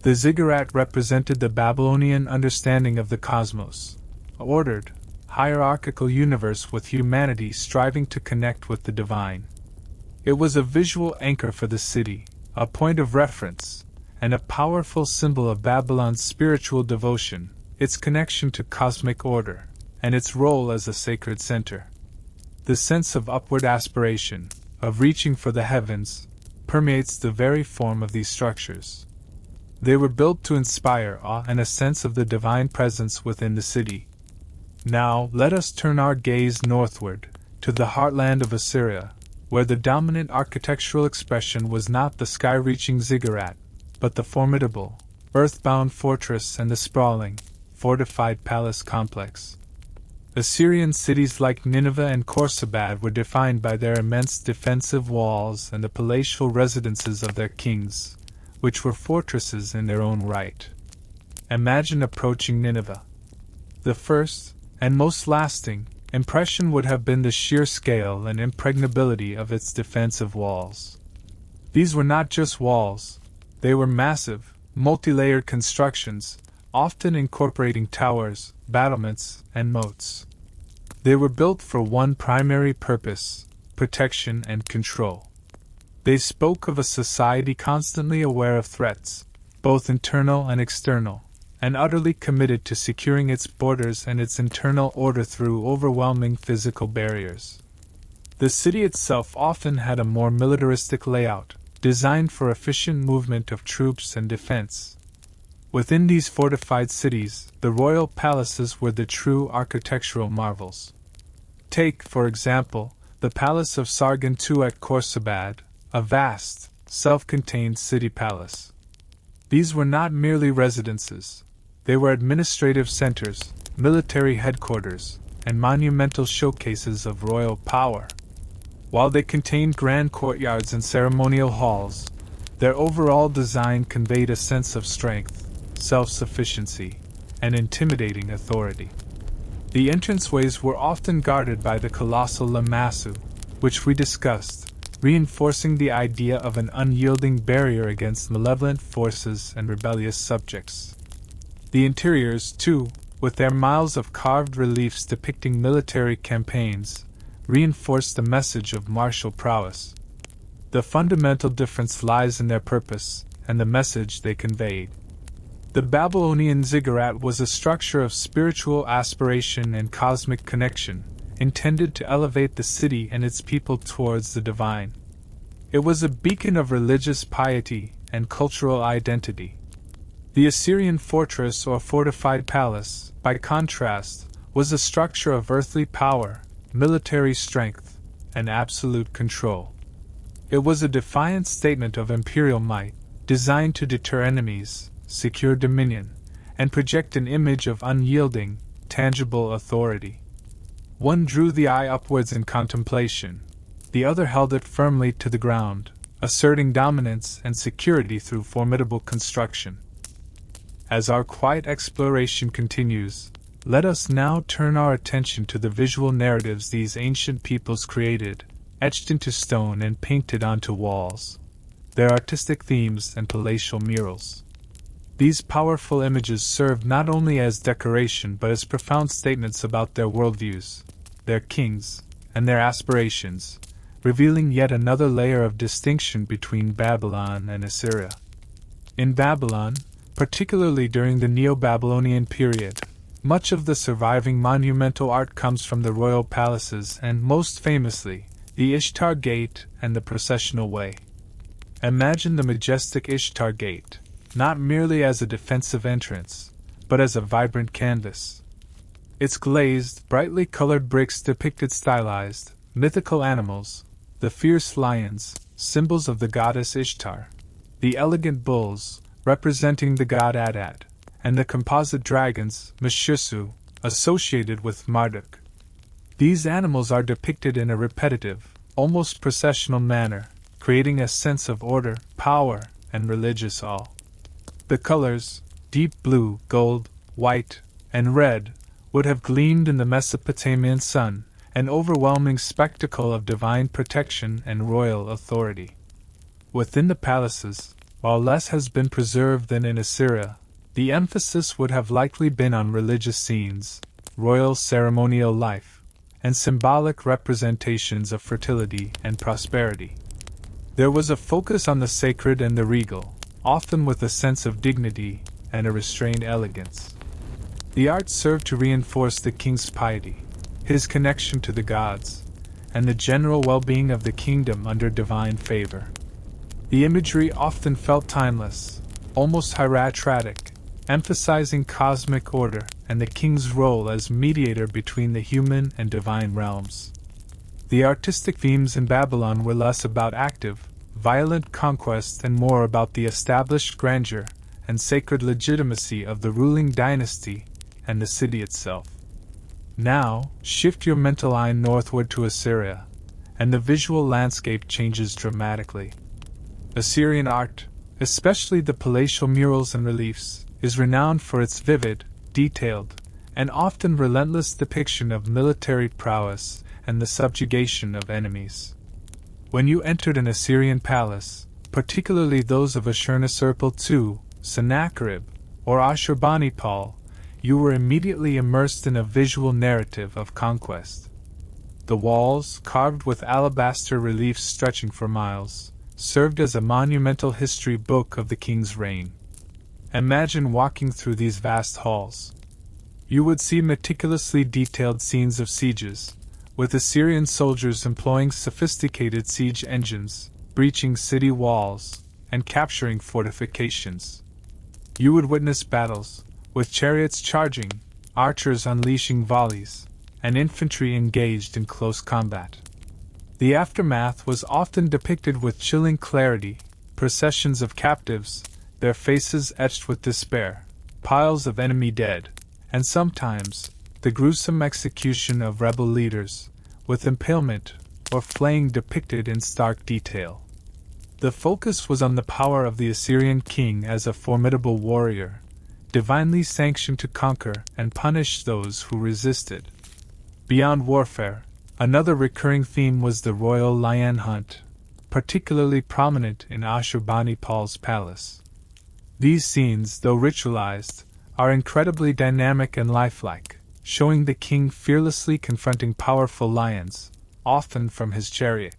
The ziggurat represented the Babylonian understanding of the cosmos, ordered, hierarchical universe with humanity striving to connect with the divine. It was a visual anchor for the city, a point of reference, and a powerful symbol of Babylon's spiritual devotion, its connection to cosmic order, and its role as a sacred center. The sense of upward aspiration, of reaching for the heavens, permeates the very form of these structures. They were built to inspire awe and a sense of the divine presence within the city. Now, let us turn our gaze northward, to the heartland of Assyria, where the dominant architectural expression was not the sky-reaching ziggurat, but the formidable, earth-bound fortress and the sprawling, fortified palace complex. Assyrian cities like Nineveh and Khorsabad were defined by their immense defensive walls and the palatial residences of their kings, which were fortresses in their own right. Imagine approaching Nineveh. The first, and most lasting, impression would have been the sheer scale and impregnability of its defensive walls. These were not just walls, they were massive, multi-layered constructions, often incorporating towers, battlements, and moats. They were built for one primary purpose: protection and control. They spoke of a society constantly aware of threats, both internal and external, and utterly committed to securing its borders and its internal order through overwhelming physical barriers. The city itself often had a more militaristic layout, designed for efficient movement of troops and defense. Within these fortified cities, the royal palaces were the true architectural marvels. Take, for example, the Palace of Sargon II at Khorsabad, a vast, self-contained city palace. These were not merely residences. They were administrative centers, military headquarters, and monumental showcases of royal power. While they contained grand courtyards and ceremonial halls, their overall design conveyed a sense of strength, self-sufficiency, and intimidating authority. The entranceways were often guarded by the colossal lamassu, which we discussed, reinforcing the idea of an unyielding barrier against malevolent forces and rebellious subjects. The interiors, too, with their miles of carved reliefs depicting military campaigns, reinforced the message of martial prowess. The fundamental difference lies in their purpose and the message they conveyed. The Babylonian ziggurat was a structure of spiritual aspiration and cosmic connection, intended to elevate the city and its people towards the divine. It was a beacon of religious piety and cultural identity. The Assyrian fortress or fortified palace, by contrast, was a structure of earthly power, military strength, and absolute control. It was a defiant statement of imperial might, designed to deter enemies, secure dominion, and project an image of unyielding, tangible authority. One drew the eye upwards in contemplation, the other held it firmly to the ground, asserting dominance and security through formidable construction. As our quiet exploration continues, let us now turn our attention to the visual narratives these ancient peoples created, etched into stone and painted onto walls. Their artistic themes and palatial murals. These powerful images served not only as decoration but as profound statements about their worldviews, their kings, and their aspirations, revealing yet another layer of distinction between Babylon and Assyria. In Babylon, particularly during the Neo-Babylonian period, much of the surviving monumental art comes from the royal palaces and, most famously, the Ishtar Gate and the Processional Way. Imagine the majestic Ishtar Gate, not merely as a defensive entrance, but as a vibrant canvas. Its glazed, brightly colored bricks depicted stylized, mythical animals, the fierce lions, symbols of the goddess Ishtar, the elegant bulls, representing the god Adad, and the composite dragons, Meshussu, associated with Marduk. These animals are depicted in a repetitive, almost processional manner, creating a sense of order, power, and religious awe. The colors, deep blue, gold, white, and red, would have gleamed in the Mesopotamian sun, an overwhelming spectacle of divine protection and royal authority. Within the palaces, while less has been preserved than in Assyria, the emphasis would have likely been on religious scenes, royal ceremonial life, and symbolic representations of fertility and prosperity. There was a focus on the sacred and the regal, often with a sense of dignity and a restrained elegance. The art served to reinforce the king's piety, his connection to the gods, and the general well-being of the kingdom under divine favor. The imagery often felt timeless, almost hieratic, emphasizing cosmic order and the king's role as mediator between the human and divine realms. The artistic themes in Babylon were less about active, violent conquest and more about the established grandeur and sacred legitimacy of the ruling dynasty and the city itself. Now, shift your mental eye northward to Assyria, and the visual landscape changes dramatically. Assyrian art, especially the palatial murals and reliefs, is renowned for its vivid, detailed, and often relentless depiction of military prowess and the subjugation of enemies. When you entered an Assyrian palace, particularly those of Ashurbanipal II, Sennacherib, or Ashurbanipal, you were immediately immersed in a visual narrative of conquest. The walls, carved with alabaster reliefs stretching for miles, served as a monumental history book of the king's reign. Imagine walking through these vast halls. You would see meticulously detailed scenes of sieges, with Assyrian soldiers employing sophisticated siege engines, breaching city walls, and capturing fortifications. You would witness battles, with chariots charging, archers unleashing volleys, and infantry engaged in close combat. The aftermath was often depicted with chilling clarity: processions of captives, their faces etched with despair, piles of enemy dead, and sometimes the gruesome execution of rebel leaders, with impalement or flaying depicted in stark detail. The focus was on the power of the Assyrian king as a formidable warrior, divinely sanctioned to conquer and punish those who resisted. Beyond warfare, another recurring theme was the royal lion hunt, particularly prominent in Ashurbanipal's palace. These scenes, though ritualized, are incredibly dynamic and lifelike, showing the king fearlessly confronting powerful lions, often from his chariot.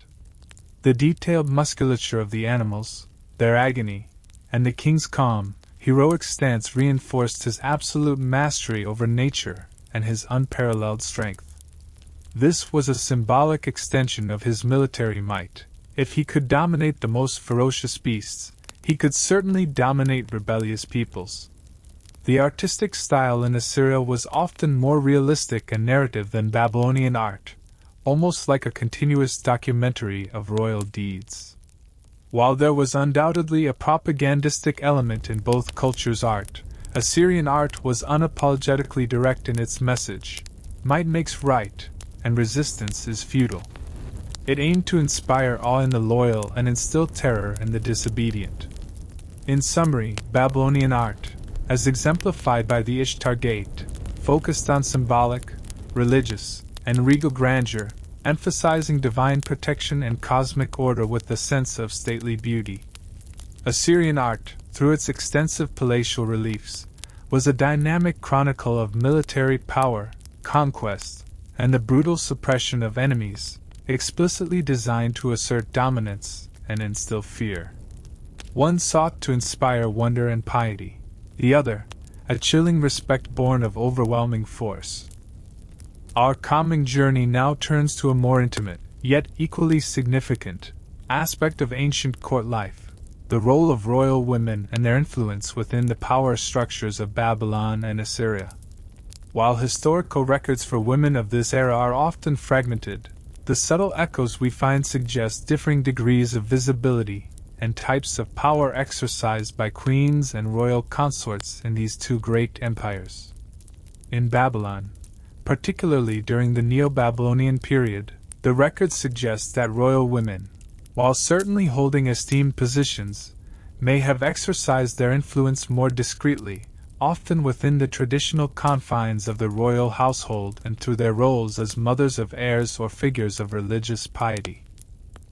The detailed musculature of the animals, their agony, and the king's calm, heroic stance reinforced his absolute mastery over nature and his unparalleled strength. This was a symbolic extension of his military might. If he could dominate the most ferocious beasts, he could certainly dominate rebellious peoples. The artistic style in Assyria was often more realistic and narrative than Babylonian art, almost like a continuous documentary of royal deeds. While there was undoubtedly a propagandistic element in both cultures' art, Assyrian art was unapologetically direct in its message: might makes right, and resistance is futile. It aimed to inspire awe in the loyal and instill terror in the disobedient. In summary, Babylonian art, as exemplified by the Ishtar Gate, focused on symbolic, religious, and regal grandeur, emphasizing divine protection and cosmic order with a sense of stately beauty. Assyrian art, through its extensive palatial reliefs, was a dynamic chronicle of military power, conquest, and the brutal suppression of enemies, explicitly designed to assert dominance and instill fear. One sought to inspire wonder and piety, the other, a chilling respect born of overwhelming force. Our calming journey now turns to a more intimate, yet equally significant, aspect of ancient court life: the role of royal women and their influence within the power structures of Babylon and Assyria. While historical records for women of this era are often fragmented, the subtle echoes we find suggest differing degrees of visibility and types of power exercised by queens and royal consorts in these two great empires. In Babylon, particularly during the Neo-Babylonian period, the records suggest that royal women, while certainly holding esteemed positions, may have exercised their influence more discreetly, often within the traditional confines of the royal household and through their roles as mothers of heirs or figures of religious piety.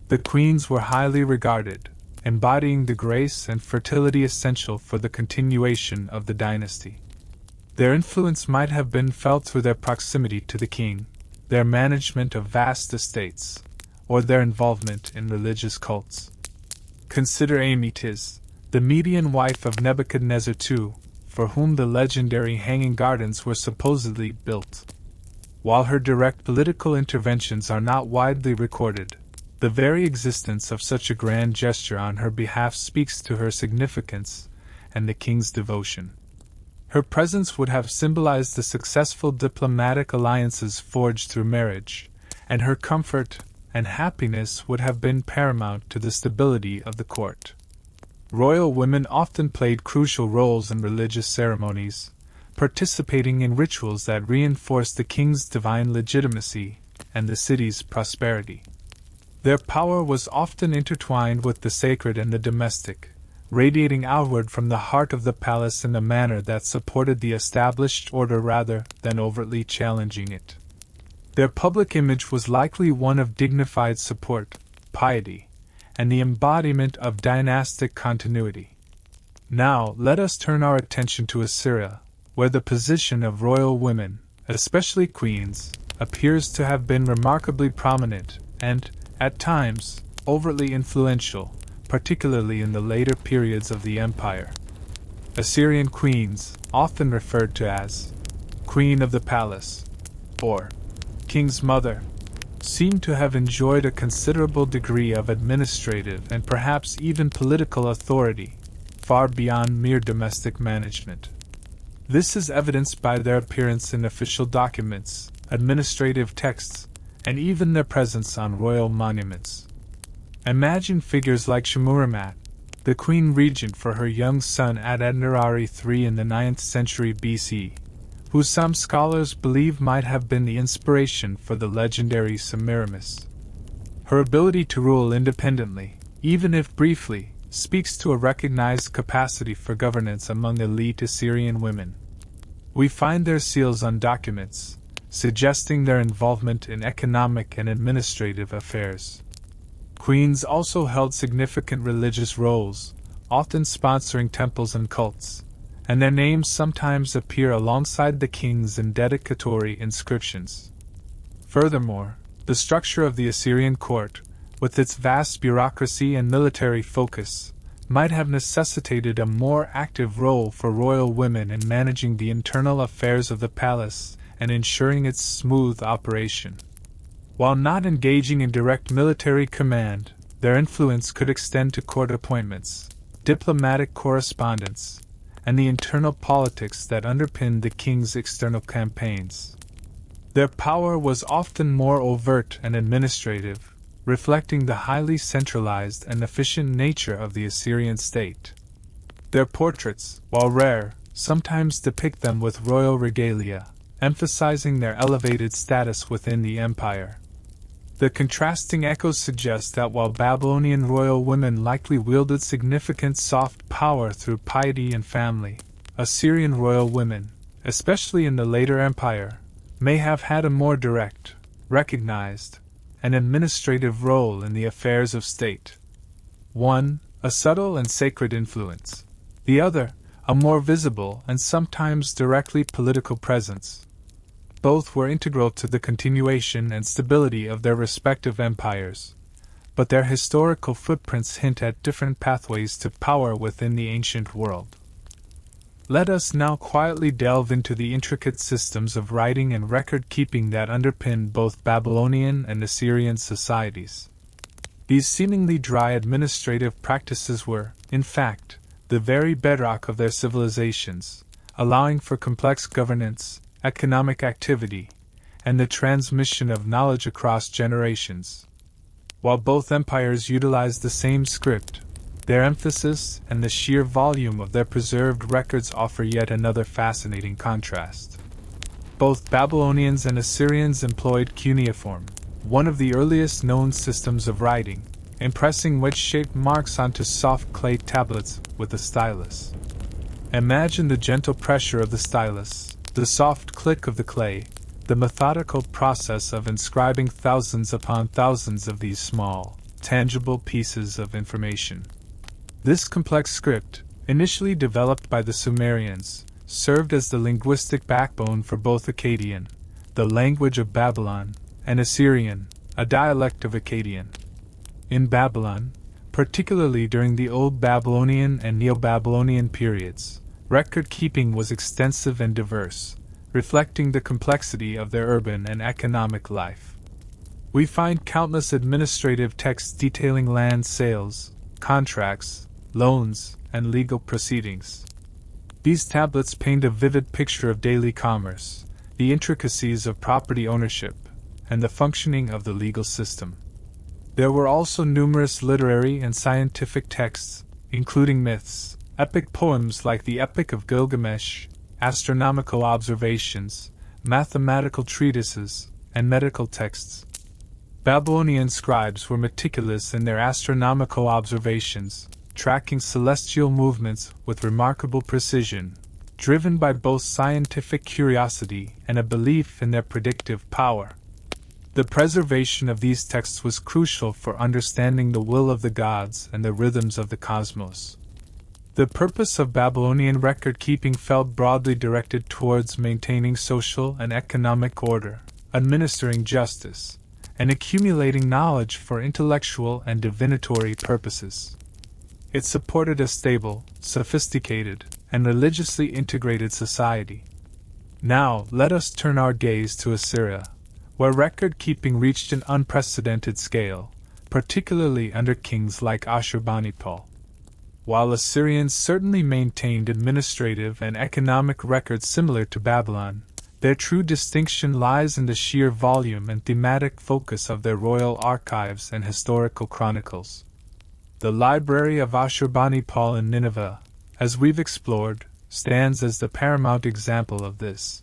The queens were highly regarded, embodying the grace and fertility essential for the continuation of the dynasty. Their influence might have been felt through their proximity to the king, their management of vast estates, or their involvement in religious cults. Consider Amytis, the Median wife of Nebuchadnezzar II, for whom the legendary hanging gardens were supposedly built. While her direct political interventions are not widely recorded, the very existence of such a grand gesture on her behalf speaks to her significance and the king's devotion. Her presence would have symbolized the successful diplomatic alliances forged through marriage, and her comfort and happiness would have been paramount to the stability of the court. Royal women often played crucial roles in religious ceremonies, participating in rituals that reinforced the king's divine legitimacy and the city's prosperity. Their power was often intertwined with the sacred and the domestic, radiating outward from the heart of the palace in a manner that supported the established order rather than overtly challenging it. Their public image was likely one of dignified support, piety, and the embodiment of dynastic continuity. Now, let us turn our attention to Assyria, where the position of royal women, especially queens, appears to have been remarkably prominent and, at times, overtly influential, particularly in the later periods of the empire. Assyrian queens, often referred to as Queen of the Palace, or King's Mother, seem to have enjoyed a considerable degree of administrative and perhaps even political authority, far beyond mere domestic management. This is evidenced by their appearance in official documents, administrative texts, and even their presence on royal monuments. Imagine figures like Shemuramat, the queen regent for her young son Adad-nirari III in the 9th century BC, who some scholars believe might have been the inspiration for the legendary Semiramis. Her ability to rule independently, even if briefly, speaks to a recognized capacity for governance among elite Assyrian women. We find their seals on documents, suggesting their involvement in economic and administrative affairs. Queens also held significant religious roles, often sponsoring temples and cults, and their names sometimes appear alongside the kings in dedicatory inscriptions. Furthermore, the structure of the Assyrian court, with its vast bureaucracy and military focus, might have necessitated a more active role for royal women in managing the internal affairs of the palace and ensuring its smooth operation. While not engaging in direct military command, their influence could extend to court appointments, diplomatic correspondence, and the internal politics that underpinned the king's external campaigns. Their power was often more overt and administrative, reflecting the highly centralized and efficient nature of the Assyrian state. Their portraits, while rare, sometimes depict them with royal regalia, emphasizing their elevated status within the empire. The contrasting echoes suggest that while Babylonian royal women likely wielded significant soft power through piety and family, Assyrian royal women, especially in the later empire, may have had a more direct, recognized, and administrative role in the affairs of state. One, a subtle and sacred influence. The other, a more visible and sometimes directly political presence. Both were integral to the continuation and stability of their respective empires, but their historical footprints hint at different pathways to power within the ancient world. Let us now quietly delve into the intricate systems of writing and record-keeping that underpinned both Babylonian and Assyrian societies. These seemingly dry administrative practices were, in fact, the very bedrock of their civilizations, allowing for complex governance, economic activity, and the transmission of knowledge across generations. While both empires utilized the same script, their emphasis and the sheer volume of their preserved records offer yet another fascinating contrast. Both Babylonians and Assyrians employed cuneiform, one of the earliest known systems of writing, impressing wedge-shaped marks onto soft clay tablets with a stylus. Imagine the gentle pressure of the stylus, the soft click of the clay, the methodical process of inscribing thousands upon thousands of these small, tangible pieces of information. This complex script, initially developed by the Sumerians, served as the linguistic backbone for both Akkadian, the language of Babylon, and Assyrian, a dialect of Akkadian. In Babylon, particularly during the Old Babylonian and Neo-Babylonian periods, record-keeping was extensive and diverse, reflecting the complexity of their urban and economic life. We find countless administrative texts detailing land sales, contracts, loans, and legal proceedings. These tablets paint a vivid picture of daily commerce, the intricacies of property ownership, and the functioning of the legal system. There were also numerous literary and scientific texts, including myths, epic poems like the Epic of Gilgamesh, astronomical observations, mathematical treatises, and medical texts. Babylonian scribes were meticulous in their astronomical observations, tracking celestial movements with remarkable precision, driven by both scientific curiosity and a belief in their predictive power. The preservation of these texts was crucial for understanding the will of the gods and the rhythms of the cosmos. The purpose of Babylonian record-keeping felt broadly directed towards maintaining social and economic order, administering justice, and accumulating knowledge for intellectual and divinatory purposes. It supported a stable, sophisticated, and religiously integrated society. Now, let us turn our gaze to Assyria, where record-keeping reached an unprecedented scale, particularly under kings like Ashurbanipal. While Assyrians certainly maintained administrative and economic records similar to Babylon, their true distinction lies in the sheer volume and thematic focus of their royal archives and historical chronicles. The Library of Ashurbanipal in Nineveh, as we've explored, stands as the paramount example of this.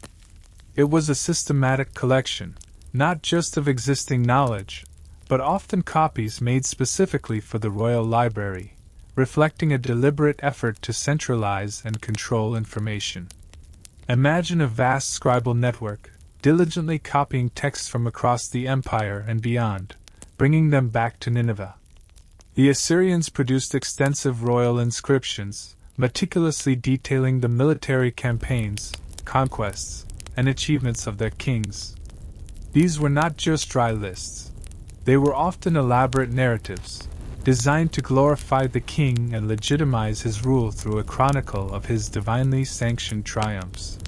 It was a systematic collection, not just of existing knowledge, but often copies made specifically for the royal library, reflecting a deliberate effort to centralize and control information. Imagine a vast scribal network, diligently copying texts from across the empire and beyond, bringing them back to Nineveh. The Assyrians produced extensive royal inscriptions, meticulously detailing the military campaigns, conquests, and achievements of their kings. These were not just dry lists. They were often elaborate narratives, designed to glorify the king and legitimize his rule through a chronicle of his divinely sanctioned triumphs.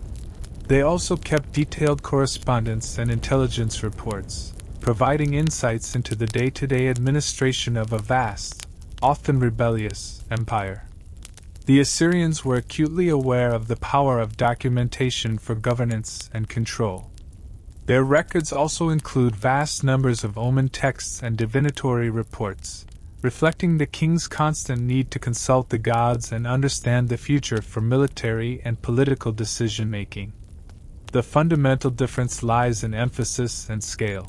They also kept detailed correspondence and intelligence reports, providing insights into the day-to-day administration of a vast, often rebellious, empire. The Assyrians were acutely aware of the power of documentation for governance and control. Their records also include vast numbers of omen texts and divinatory reports, reflecting the king's constant need to consult the gods and understand the future for military and political decision-making. The fundamental difference lies in emphasis and scale.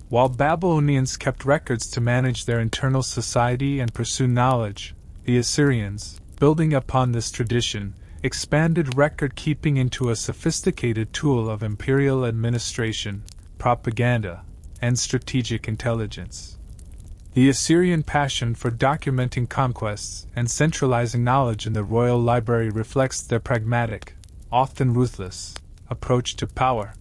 While Babylonians kept records to manage their internal society and pursue knowledge, the Assyrians, building upon this tradition, expanded record-keeping into a sophisticated tool of imperial administration, propaganda, and strategic intelligence. The Assyrian passion for documenting conquests and centralizing knowledge in the royal library reflects their pragmatic, often ruthless, approach to power.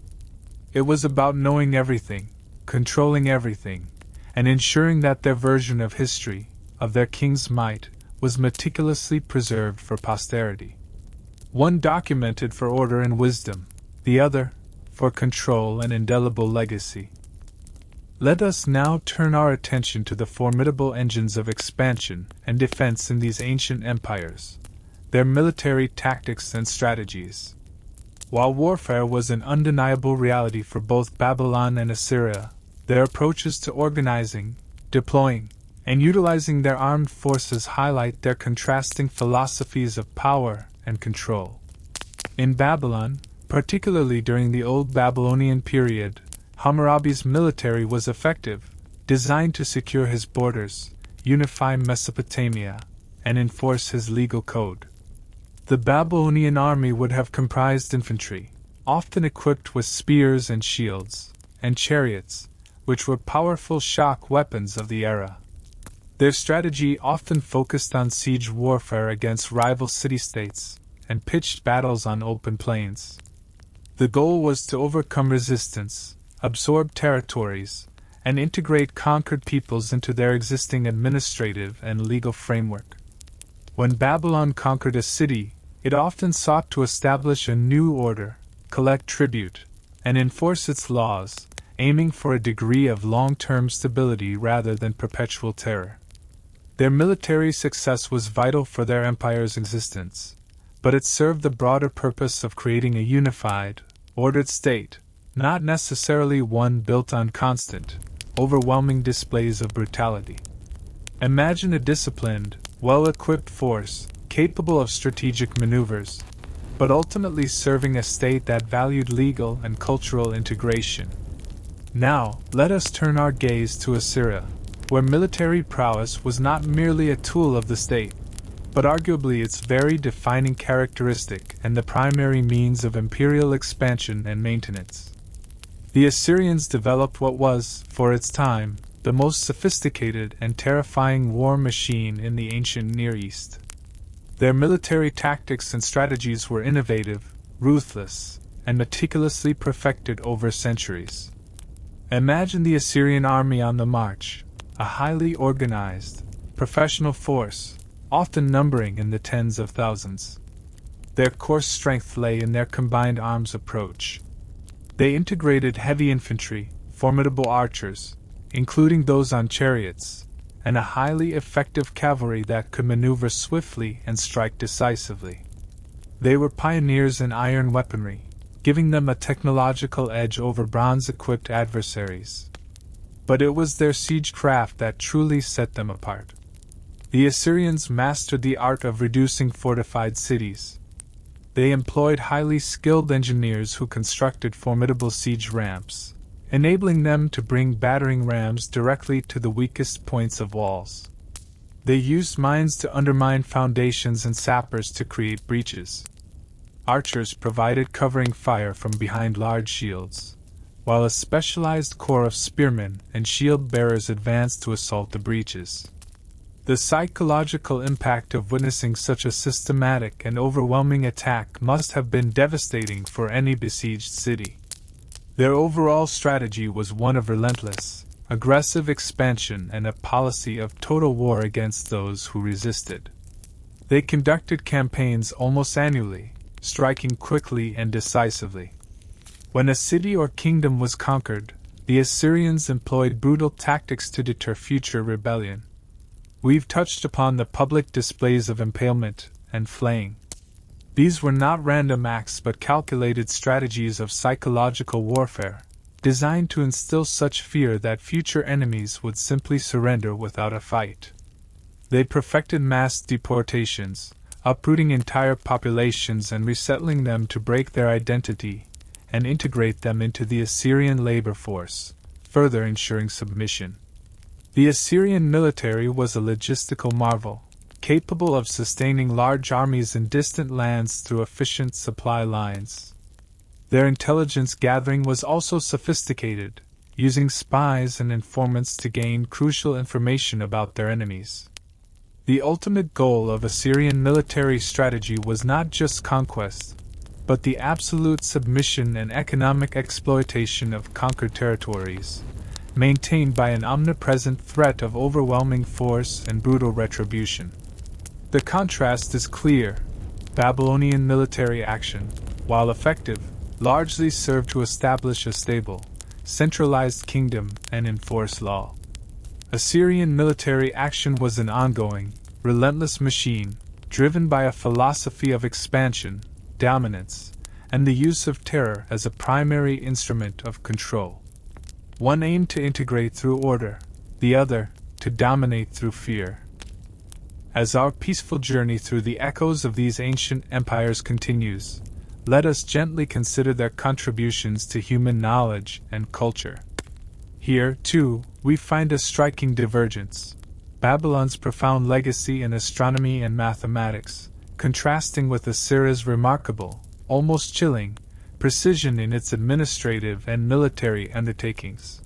It was about knowing everything, controlling everything, and ensuring that their version of history, of their king's might, was meticulously preserved for posterity. One documented for order and wisdom, the other for control and indelible legacy. Let us now turn our attention to the formidable engines of expansion and defense in these ancient empires, their military tactics and strategies. While warfare was an undeniable reality for both Babylon and Assyria, their approaches to organizing, deploying, and utilizing their armed forces highlight their contrasting philosophies of power and control. In Babylon, particularly during the Old Babylonian period, Hammurabi's military was effective, designed to secure his borders, unify Mesopotamia, and enforce his legal code. The Babylonian army would have comprised infantry, often equipped with spears and shields, and chariots, which were powerful shock weapons of the era. Their strategy often focused on siege warfare against rival city-states, and pitched battles on open plains. The goal was to overcome resistance, absorb territories, and integrate conquered peoples into their existing administrative and legal framework. When Babylon conquered a city, It often sought to establish a new order, collect tribute, and enforce its laws, aiming for a degree of long-term stability rather than perpetual terror. Their military success was vital for their empire's existence, but it served the broader purpose of creating a unified, ordered state, not necessarily one built on constant, overwhelming displays of brutality. Imagine a disciplined, well-equipped force, capable of strategic maneuvers, but ultimately serving a state that valued legal and cultural integration. Now, let us turn our gaze to Assyria, where military prowess was not merely a tool of the state, but arguably its very defining characteristic and the primary means of imperial expansion and maintenance. The Assyrians developed what was, for its time, the most sophisticated and terrifying war machine in the ancient Near East. Their military tactics and strategies were innovative, ruthless, and meticulously perfected over centuries. Imagine the Assyrian army on the march, a highly organized, professional force, often numbering in the tens of thousands. Their core strength lay in their combined arms approach. They integrated heavy infantry, formidable archers, including those on chariots, and a highly effective cavalry that could maneuver swiftly and strike decisively. They were pioneers in iron weaponry, giving them a technological edge over bronze-equipped adversaries. But it was their siegecraft that truly set them apart. The Assyrians mastered the art of reducing fortified cities. They employed highly skilled engineers who constructed formidable siege ramps, enabling them to bring battering rams directly to the weakest points of walls. They used mines to undermine foundations and sappers to create breaches. Archers provided covering fire from behind large shields, while a specialized corps of spearmen and shield-bearers advanced to assault the breaches. The psychological impact of witnessing such a systematic and overwhelming attack must have been devastating for any besieged city. Their overall strategy was one of relentless, aggressive expansion and a policy of total war against those who resisted. They conducted campaigns almost annually, striking quickly and decisively. When a city or kingdom was conquered, the Assyrians employed brutal tactics to deter future rebellion. We've touched upon the public displays of impalement and flaying. These were not random acts but calculated strategies of psychological warfare, designed to instill such fear that future enemies would simply surrender without a fight. They perfected mass deportations, uprooting entire populations and resettling them to break their identity and integrate them into the Assyrian labor force, further ensuring submission. The Assyrian military was a logistical marvel, capable of sustaining large armies in distant lands through efficient supply lines. Their intelligence gathering was also sophisticated, using spies and informants to gain crucial information about their enemies. The ultimate goal of Assyrian military strategy was not just conquest, but the absolute submission and economic exploitation of conquered territories, maintained by an omnipresent threat of overwhelming force and brutal retribution. The contrast is clear. Babylonian military action, while effective, largely served to establish a stable, centralized kingdom and enforce law. Assyrian military action was an ongoing, relentless machine, driven by a philosophy of expansion, dominance, and the use of terror as a primary instrument of control. One aimed to integrate through order, the other, to dominate through fear. As our peaceful journey through the echoes of these ancient empires continues, let us gently consider their contributions to human knowledge and culture. Here, too, we find a striking divergence. Babylon's profound legacy in astronomy and mathematics, contrasting with Assyria's remarkable, almost chilling, precision in its administrative and military undertakings.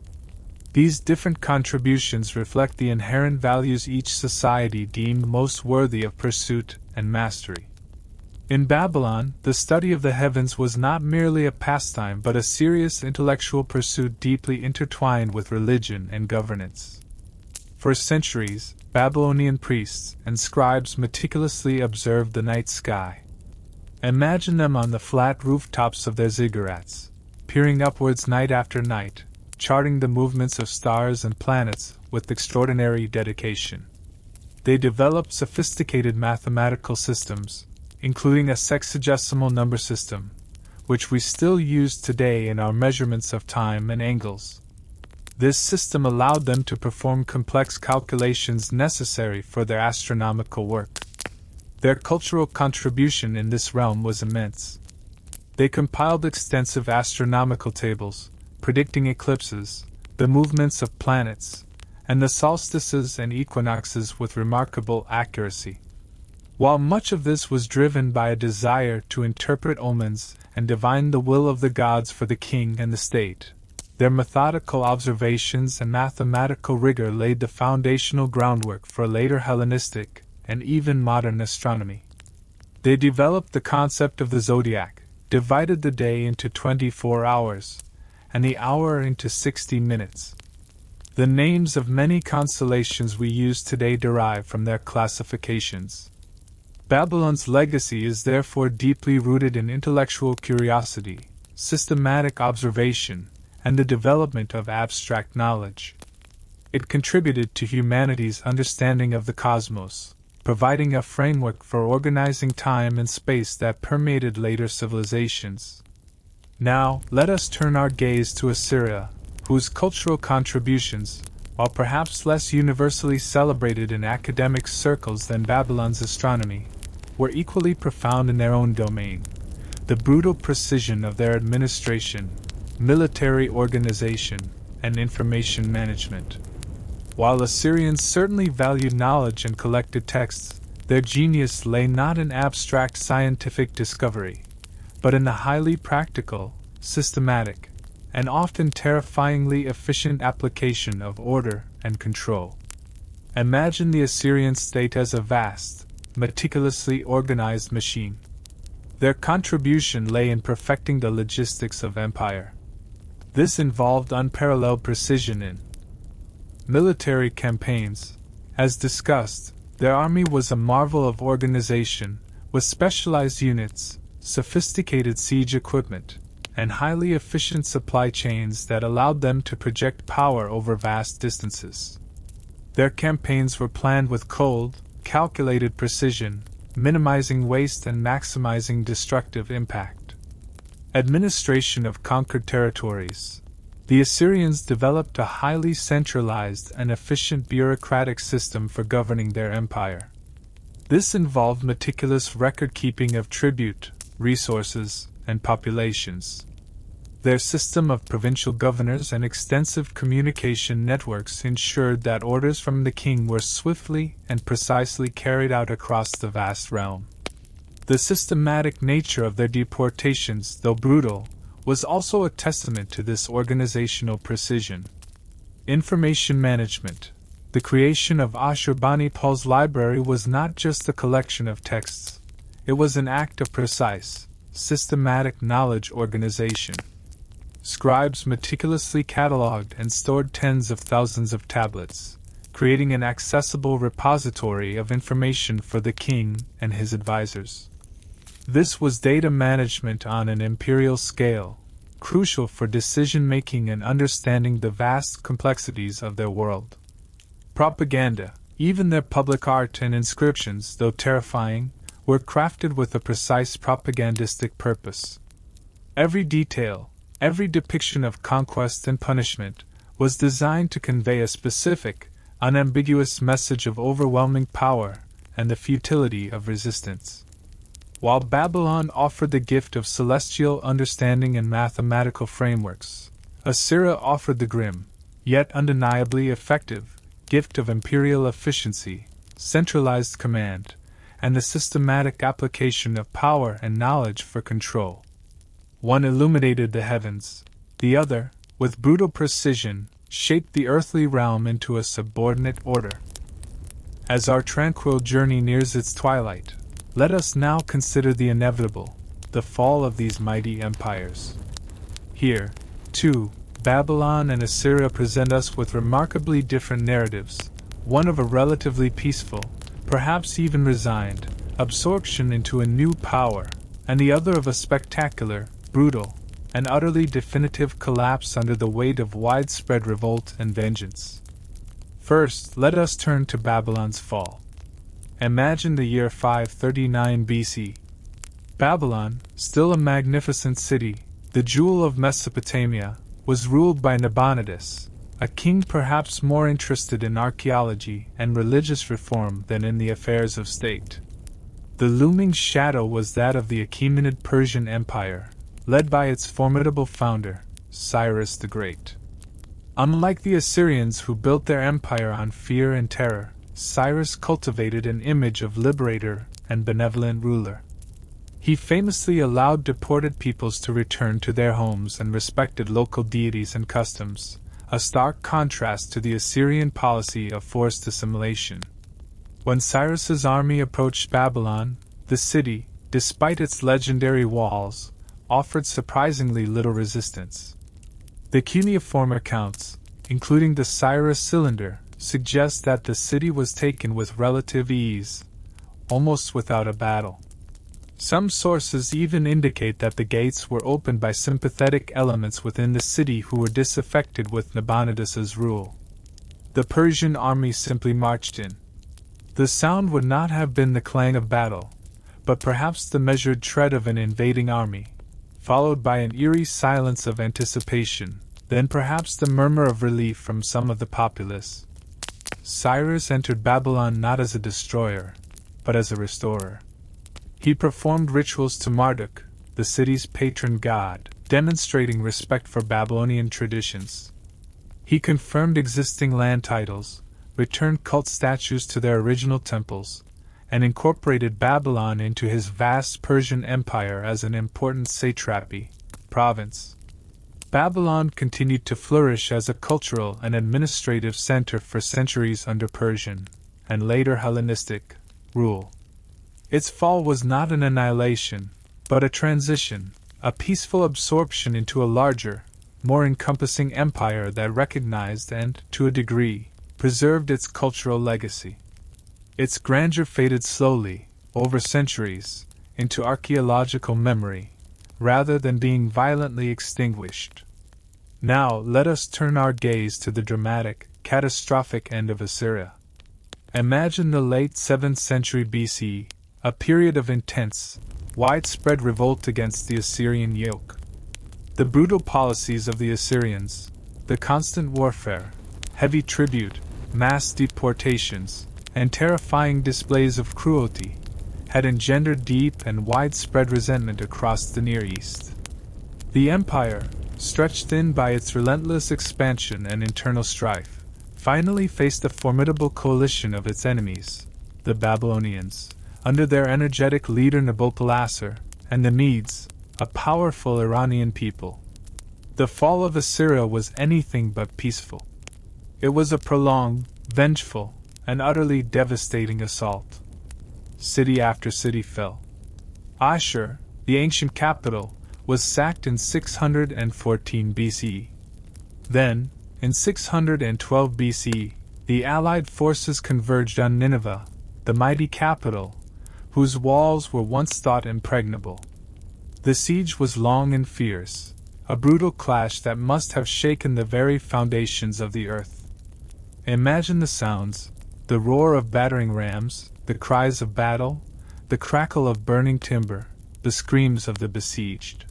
These different contributions reflect the inherent values each society deemed most worthy of pursuit and mastery. In Babylon, the study of the heavens was not merely a pastime but a serious intellectual pursuit deeply intertwined with religion and governance. For centuries, Babylonian priests and scribes meticulously observed the night sky. Imagine them on the flat rooftops of their ziggurats, peering upwards night after night, charting the movements of stars and planets with extraordinary dedication. They developed sophisticated mathematical systems, including a sexagesimal number system, which we still use today in our measurements of time and angles. This system allowed them to perform complex calculations necessary for their astronomical work. Their cultural contribution in this realm was immense. They compiled extensive astronomical tables, predicting eclipses, the movements of planets, and the solstices and equinoxes with remarkable accuracy. While much of this was driven by a desire to interpret omens and divine the will of the gods for the king and the state, their methodical observations and mathematical rigor laid the foundational groundwork for later Hellenistic and even modern astronomy. They developed the concept of the zodiac, divided the day into 24 hours, and the hour into 60 minutes. The names of many constellations we use today derive from their classifications. Babylon's legacy is therefore deeply rooted in intellectual curiosity, systematic observation, and the development of abstract knowledge. It contributed to humanity's understanding of the cosmos, providing a framework for organizing time and space that permeated later civilizations. Now, let us turn our gaze to Assyria, whose cultural contributions, while perhaps less universally celebrated in academic circles than Babylon's astronomy, were equally profound in their own domain. The brutal precision of their administration, military organization, and information management. While Assyrians certainly valued knowledge and collected texts, their genius lay not in abstract scientific discovery, but in the highly practical, systematic, and often terrifyingly efficient application of order and control. Imagine the Assyrian state as a vast, meticulously organized machine. Their contribution lay in perfecting the logistics of empire. This involved unparalleled precision in military campaigns. As discussed, their army was a marvel of organization, with specialized units, sophisticated siege equipment, and highly efficient supply chains that allowed them to project power over vast distances. Their campaigns were planned with cold, calculated precision, minimizing waste and maximizing destructive impact. Administration of conquered territories. The Assyrians developed a highly centralized and efficient bureaucratic system for governing their empire. This involved meticulous record-keeping of tribute, resources, and populations. Their system of provincial governors and extensive communication networks ensured that orders from the king were swiftly and precisely carried out across the vast realm. The systematic nature of their deportations, though brutal, was also a testament to this organizational precision. Information management. The creation of Ashurbanipal's library was not just a collection of texts. It was an act of precise, systematic knowledge organization. Scribes meticulously cataloged and stored tens of thousands of tablets, creating an accessible repository of information for the king and his advisors. This was data management on an imperial scale, crucial for decision-making and understanding the vast complexities of their world. Propaganda. Even their public art and inscriptions, though terrifying, were crafted with a precise propagandistic purpose. Every detail, every depiction of conquest and punishment, was designed to convey a specific, unambiguous message of overwhelming power and the futility of resistance. While Babylon offered the gift of celestial understanding and mathematical frameworks, Assyria offered the grim, yet undeniably effective, gift of imperial efficiency, centralized command, and the systematic application of power and knowledge for control. One illuminated the heavens, the other, with brutal precision, shaped the earthly realm into a subordinate order. As our tranquil journey nears its twilight, let us now consider the inevitable, the fall of these mighty empires. Here, too, Babylon and Assyria present us with remarkably different narratives, one of a relatively peaceful, perhaps even resigned, absorption into a new power, and the other of a spectacular, brutal, and utterly definitive collapse under the weight of widespread revolt and vengeance. First, let us turn to Babylon's fall. Imagine the year 539 BC. Babylon, still a magnificent city, the jewel of Mesopotamia, was ruled by Nabonidus, a king perhaps more interested in archaeology and religious reform than in the affairs of state. The looming shadow was that of the Achaemenid Persian Empire, led by its formidable founder, Cyrus the Great. Unlike the Assyrians who built their empire on fear and terror, Cyrus cultivated an image of liberator and benevolent ruler. He famously allowed deported peoples to return to their homes and respected local deities and customs, a stark contrast to the Assyrian policy of forced assimilation. When Cyrus's army approached Babylon, the city, despite its legendary walls, offered surprisingly little resistance. The cuneiform accounts, including the Cyrus cylinder, suggest that the city was taken with relative ease, almost without a battle. Some sources even indicate that the gates were opened by sympathetic elements within the city who were disaffected with Nabonidus's rule. The Persian army simply marched in. The sound would not have been the clang of battle, but perhaps the measured tread of an invading army, followed by an eerie silence of anticipation, then perhaps the murmur of relief from some of the populace. Cyrus entered Babylon not as a destroyer, but as a restorer. He performed rituals to Marduk, the city's patron god, demonstrating respect for Babylonian traditions. He confirmed existing land titles, returned cult statues to their original temples, and incorporated Babylon into his vast Persian empire as an important satrapy, province. Babylon continued to flourish as a cultural and administrative center for centuries under Persian, and later Hellenistic, rule. Its fall was not an annihilation, but a transition, a peaceful absorption into a larger, more encompassing empire that recognized and, to a degree, preserved its cultural legacy. Its grandeur faded slowly, over centuries, into archaeological memory, rather than being violently extinguished. Now let us turn our gaze to the dramatic, catastrophic end of Assyria. Imagine the late 7th century BC, a period of intense, widespread revolt against the Assyrian yoke. The brutal policies of the Assyrians, the constant warfare, heavy tribute, mass deportations, and terrifying displays of cruelty, had engendered deep and widespread resentment across the Near East. The empire, stretched thin by its relentless expansion and internal strife, finally faced a formidable coalition of its enemies, the Babylonians, under their energetic leader Nabopolassar, and the Medes, a powerful Iranian people. The fall of Assyria was anything but peaceful. It was a prolonged, vengeful, and utterly devastating assault. City after city fell. Ashur, the ancient capital, was sacked in 614 BCE. Then, in 612 BCE, the Allied forces converged on Nineveh, the mighty capital, whose walls were once thought impregnable. The siege was long and fierce, a brutal clash that must have shaken the very foundations of the earth. Imagine the sounds, the roar of battering rams, the cries of battle, the crackle of burning timber, the screams of the besieged.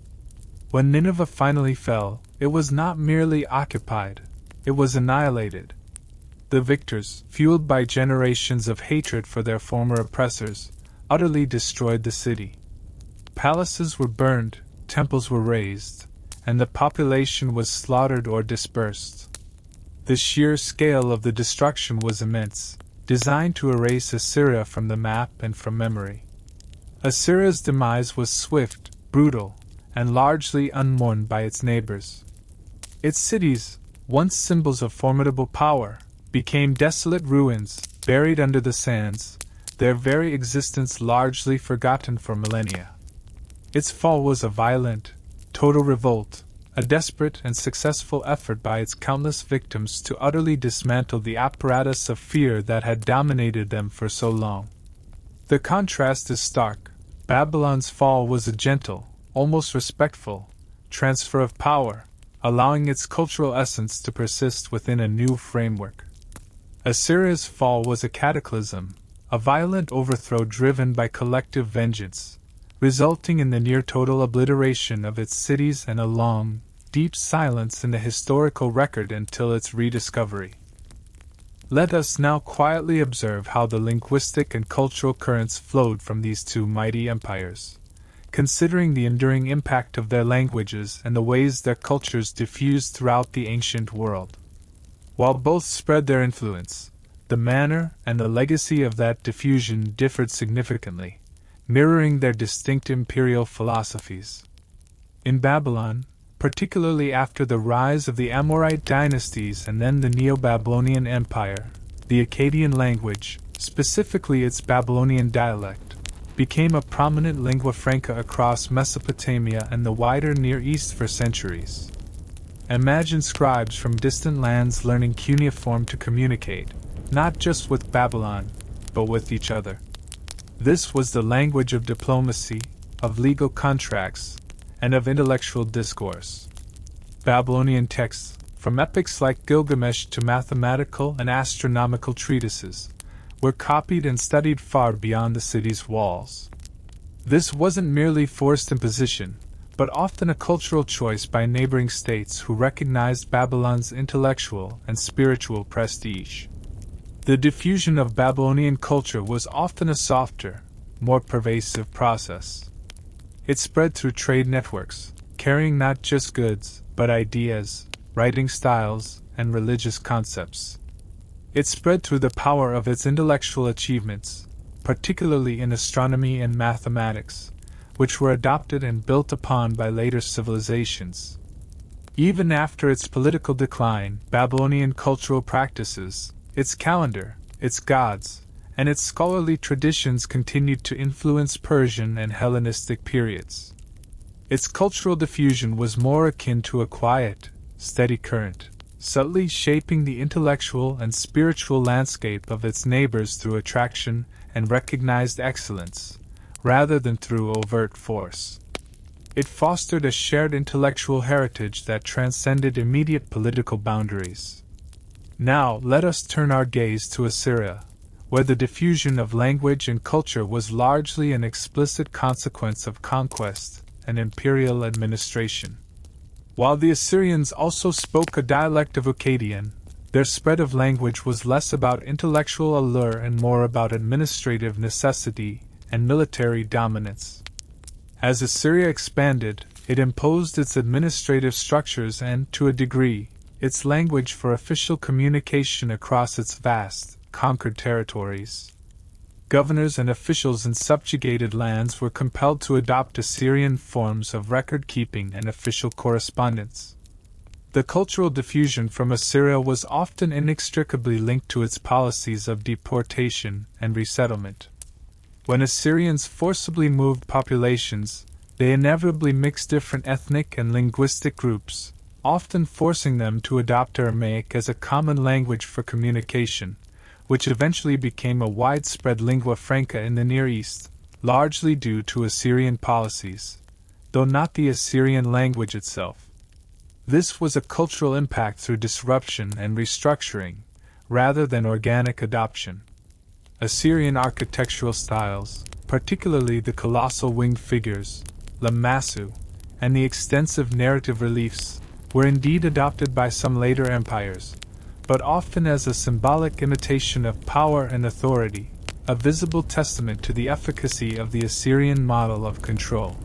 When Nineveh finally fell, it was not merely occupied, it was annihilated. The victors, fueled by generations of hatred for their former oppressors, utterly destroyed the city. Palaces were burned, temples were razed, and the population was slaughtered or dispersed. The sheer scale of the destruction was immense, designed to erase Assyria from the map and from memory. Assyria's demise was swift, brutal, and largely unmourned by its neighbors. Its cities, once symbols of formidable power, became desolate ruins, buried under the sands, their very existence largely forgotten for millennia. Its fall was a violent, total revolt, a desperate and successful effort by its countless victims to utterly dismantle the apparatus of fear that had dominated them for so long. The contrast is stark. Babylon's fall was a gentle, almost respectful, transfer of power, allowing its cultural essence to persist within a new framework. Assyria's fall was a cataclysm, a violent overthrow driven by collective vengeance, resulting in the near-total obliteration of its cities and a long, deep silence in the historical record until its rediscovery. Let us now quietly observe how the linguistic and cultural currents flowed from these two mighty empires, considering the enduring impact of their languages and the ways their cultures diffused throughout the ancient world. While both spread their influence, the manner and the legacy of that diffusion differed significantly, mirroring their distinct imperial philosophies. In Babylon, particularly after the rise of the Amorite dynasties and then the Neo-Babylonian Empire, the Akkadian language, specifically its Babylonian dialect, became a prominent lingua franca across Mesopotamia and the wider Near East for centuries. Imagine scribes from distant lands learning cuneiform to communicate, not just with Babylon, but with each other. This was the language of diplomacy, of legal contracts, and of intellectual discourse. Babylonian texts, from epics like Gilgamesh to mathematical and astronomical treatises, were copied and studied far beyond the city's walls. This wasn't merely forced imposition, but often a cultural choice by neighboring states who recognized Babylon's intellectual and spiritual prestige. The diffusion of Babylonian culture was often a softer, more pervasive process. It spread through trade networks, carrying not just goods, but ideas, writing styles, and religious concepts. It spread through the power of its intellectual achievements, particularly in astronomy and mathematics, which were adopted and built upon by later civilizations. Even after its political decline, Babylonian cultural practices, its calendar, its gods, and its scholarly traditions continued to influence Persian and Hellenistic periods. Its cultural diffusion was more akin to a quiet, steady current, subtly shaping the intellectual and spiritual landscape of its neighbors through attraction and recognized excellence, rather than through overt force. It fostered a shared intellectual heritage that transcended immediate political boundaries. Now let us turn our gaze to Assyria, where the diffusion of language and culture was largely an explicit consequence of conquest and imperial administration. While the Assyrians also spoke a dialect of Akkadian, their spread of language was less about intellectual allure and more about administrative necessity and military dominance. As Assyria expanded, it imposed its administrative structures and, to a degree, its language for official communication across its vast, conquered territories. Governors and officials in subjugated lands were compelled to adopt Assyrian forms of record-keeping and official correspondence. The cultural diffusion from Assyria was often inextricably linked to its policies of deportation and resettlement. When Assyrians forcibly moved populations, they inevitably mixed different ethnic and linguistic groups, often forcing them to adopt Aramaic as a common language for communication, which eventually became a widespread lingua franca in the Near East, largely due to Assyrian policies, though not the Assyrian language itself. This was a cultural impact through disruption and restructuring, rather than organic adoption. Assyrian architectural styles, particularly the colossal winged figures, lamassu, and the extensive narrative reliefs, were indeed adopted by some later empires, but often as a symbolic imitation of power and authority, a visible testament to the efficacy of the Assyrian model of control.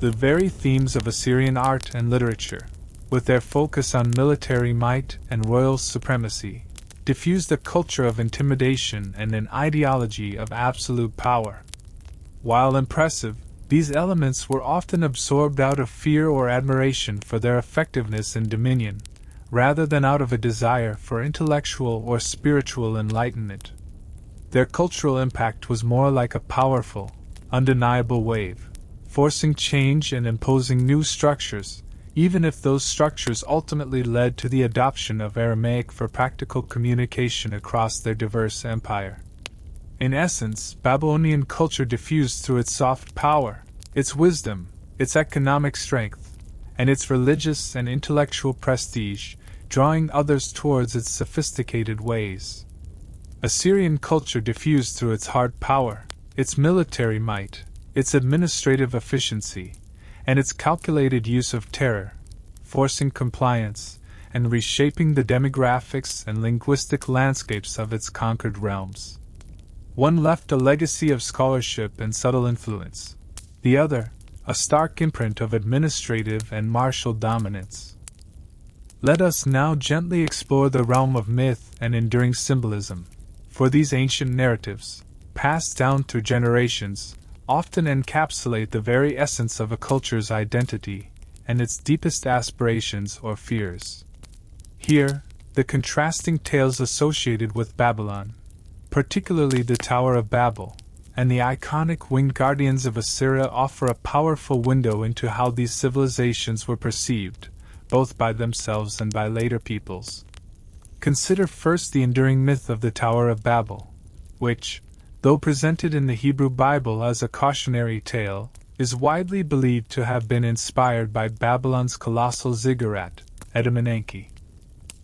The very themes of Assyrian art and literature, with their focus on military might and royal supremacy, diffused a culture of intimidation and an ideology of absolute power. While impressive, these elements were often absorbed out of fear or admiration for their effectiveness and dominion, rather than out of a desire for intellectual or spiritual enlightenment. Their cultural impact was more like a powerful, undeniable wave, forcing change and imposing new structures, even if those structures ultimately led to the adoption of Aramaic for practical communication across their diverse empire. In essence, Babylonian culture diffused through its soft power, its wisdom, its economic strength, and its religious and intellectual prestige, drawing others towards its sophisticated ways. Assyrian culture diffused through its hard power, its military might, its administrative efficiency, and its calculated use of terror, forcing compliance and reshaping the demographics and linguistic landscapes of its conquered realms. One left a legacy of scholarship and subtle influence, the other, a stark imprint of administrative and martial dominance. Let us now gently explore the realm of myth and enduring symbolism, for these ancient narratives, passed down through generations, often encapsulate the very essence of a culture's identity and its deepest aspirations or fears. Here, the contrasting tales associated with Babylon, particularly the Tower of Babel, and the iconic winged guardians of Assyria offer a powerful window into how these civilizations were perceived, both by themselves and by later peoples. Consider first the enduring myth of the Tower of Babel, which, though presented in the Hebrew Bible as a cautionary tale, is widely believed to have been inspired by Babylon's colossal ziggurat, Edom and Enki.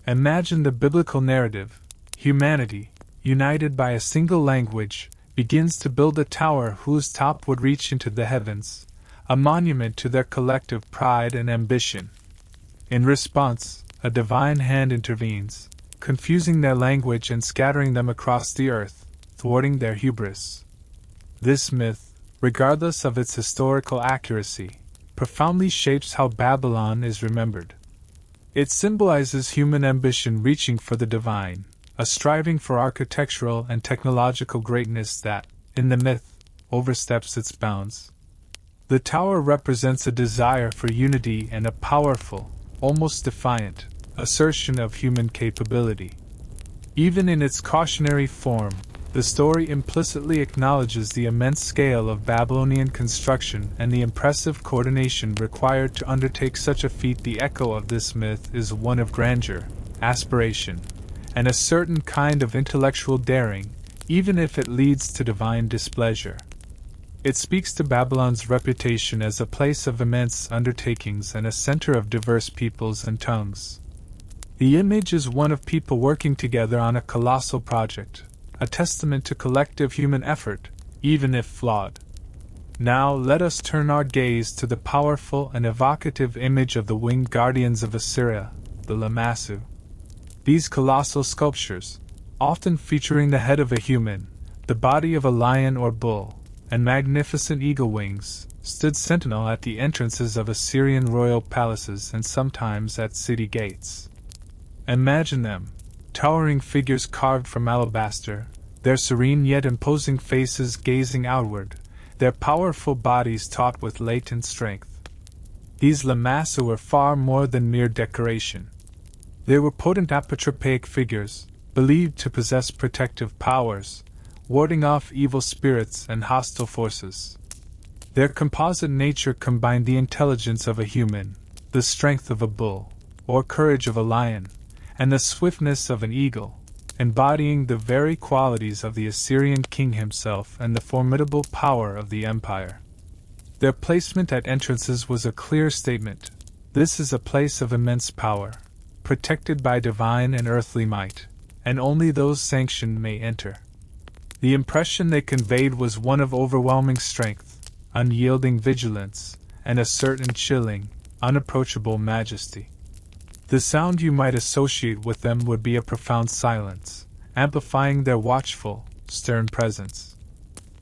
Imagine the biblical narrative: humanity, united by a single language, begins to build a tower whose top would reach into the heavens, a monument to their collective pride and ambition. In response, a divine hand intervenes, confusing their language and scattering them across the earth, thwarting their hubris. This myth, regardless of its historical accuracy, profoundly shapes how Babylon is remembered. It symbolizes human ambition reaching for the divine, a striving for architectural and technological greatness that, in the myth, oversteps its bounds. The tower represents a desire for unity and a powerful, almost defiant, assertion of human capability. Even in its cautionary form, the story implicitly acknowledges the immense scale of Babylonian construction and the impressive coordination required to undertake such a feat. The echo of this myth is one of grandeur, aspiration, and a certain kind of intellectual daring, even if it leads to divine displeasure. It speaks to Babylon's reputation as a place of immense undertakings and a center of diverse peoples and tongues. The image is one of people working together on a colossal project, a testament to collective human effort, even if flawed. Now let us turn our gaze to the powerful and evocative image of the winged guardians of Assyria, the Lamassu. These colossal sculptures, often featuring the head of a human, the body of a lion or bull, and magnificent eagle wings, stood sentinel at the entrances of Assyrian royal palaces and sometimes at city gates. Imagine them, towering figures carved from alabaster, their serene yet imposing faces gazing outward, their powerful bodies taut with latent strength. These Lamassu were far more than mere decoration. They were potent apotropaic figures, believed to possess protective powers, warding off evil spirits and hostile forces. Their composite nature combined the intelligence of a human, the strength of a bull, or courage of a lion, and the swiftness of an eagle, embodying the very qualities of the Assyrian king himself and the formidable power of the empire. Their placement at entrances was a clear statement: this is a place of immense power, protected by divine and earthly might, and only those sanctioned may enter. The impression they conveyed was one of overwhelming strength, unyielding vigilance, and a certain chilling, unapproachable majesty. The sound you might associate with them would be a profound silence, amplifying their watchful, stern presence.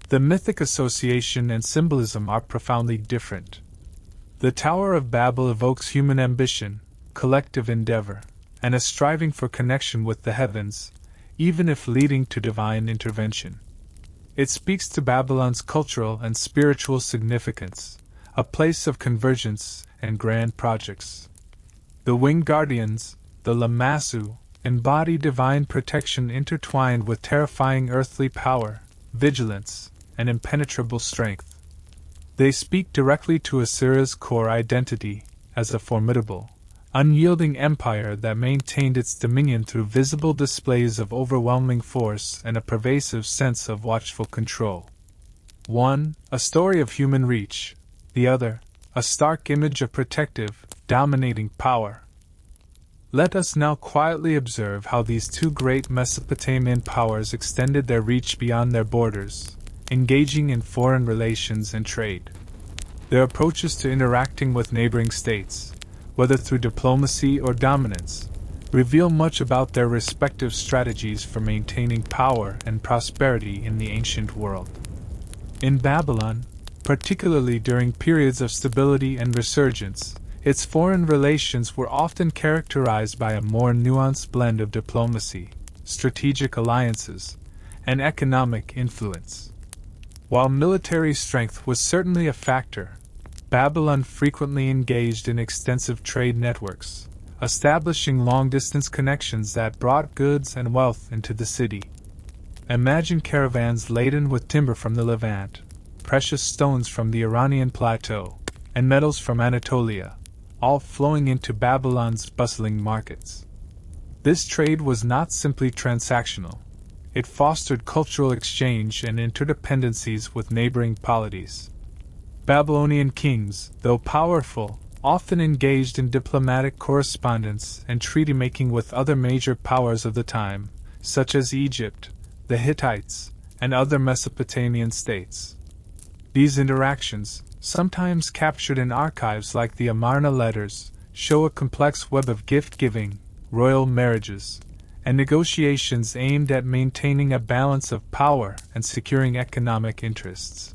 The mythic association and symbolism are profoundly different. The Tower of Babel evokes human ambition, collective endeavor, and a striving for connection with the heavens, even if leading to divine intervention. It speaks to Babylon's cultural and spiritual significance, a place of convergence and grand projects. The winged guardians, the Lamassu, embody divine protection intertwined with terrifying earthly power, vigilance, and impenetrable strength. They speak directly to Assyria's core identity as a formidable, unyielding empire that maintained its dominion through visible displays of overwhelming force and a pervasive sense of watchful control. One, a story of human reach; the other, a stark image of protective, dominating power. Let us now quietly observe how these two great Mesopotamian powers extended their reach beyond their borders, engaging in foreign relations and trade. Their approaches to interacting with neighboring states, whether through diplomacy or dominance, reveal much about their respective strategies for maintaining power and prosperity in the ancient world. In Babylon, particularly during periods of stability and resurgence, its foreign relations were often characterized by a more nuanced blend of diplomacy, strategic alliances, and economic influence. While military strength was certainly a factor, Babylon frequently engaged in extensive trade networks, establishing long-distance connections that brought goods and wealth into the city. Imagine caravans laden with timber from the Levant, precious stones from the Iranian plateau, and metals from Anatolia, all flowing into Babylon's bustling markets. This trade was not simply transactional. It fostered cultural exchange and interdependencies with neighboring polities. Babylonian kings, though powerful, often engaged in diplomatic correspondence and treaty-making with other major powers of the time, such as Egypt, the Hittites, and other Mesopotamian states. These interactions, sometimes captured in archives like the Amarna letters, show a complex web of gift-giving, royal marriages, and negotiations aimed at maintaining a balance of power and securing economic interests.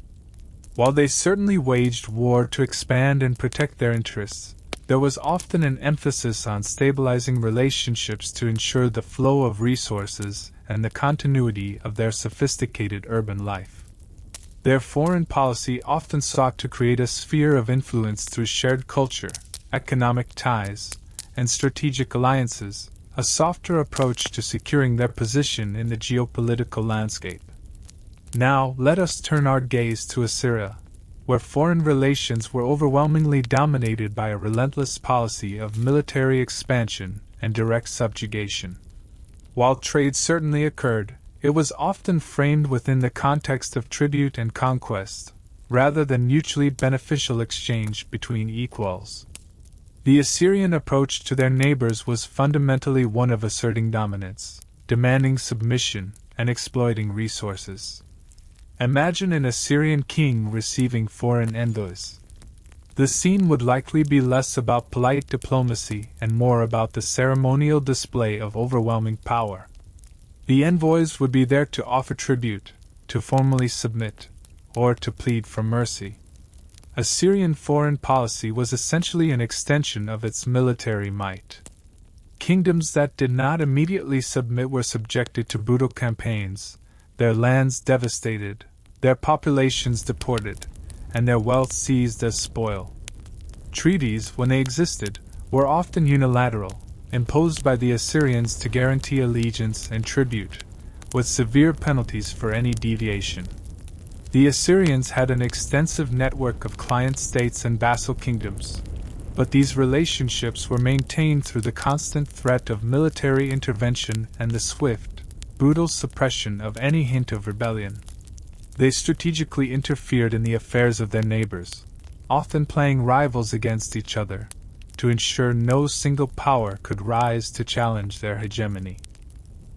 While they certainly waged war to expand and protect their interests, there was often an emphasis on stabilizing relationships to ensure the flow of resources and the continuity of their sophisticated urban life. Their foreign policy often sought to create a sphere of influence through shared culture, economic ties, and strategic alliances, a softer approach to securing their position in the geopolitical landscape. Now, let us turn our gaze to Assyria, where foreign relations were overwhelmingly dominated by a relentless policy of military expansion and direct subjugation. While trade certainly occurred, it was often framed within the context of tribute and conquest, rather than mutually beneficial exchange between equals. The Assyrian approach to their neighbors was fundamentally one of asserting dominance, demanding submission, and exploiting resources. Imagine an Assyrian king receiving foreign envoys. The scene would likely be less about polite diplomacy and more about the ceremonial display of overwhelming power. The envoys would be there to offer tribute, to formally submit, or to plead for mercy. Assyrian foreign policy was essentially an extension of its military might. Kingdoms that did not immediately submit were subjected to brutal campaigns, their lands devastated, their populations deported, and their wealth seized as spoil. Treaties, when they existed, were often unilateral, imposed by the Assyrians to guarantee allegiance and tribute, with severe penalties for any deviation. The Assyrians had an extensive network of client states and vassal kingdoms, but these relationships were maintained through the constant threat of military intervention and the swift, brutal suppression of any hint of rebellion. They strategically interfered in the affairs of their neighbors, often playing rivals against each other, to ensure no single power could rise to challenge their hegemony.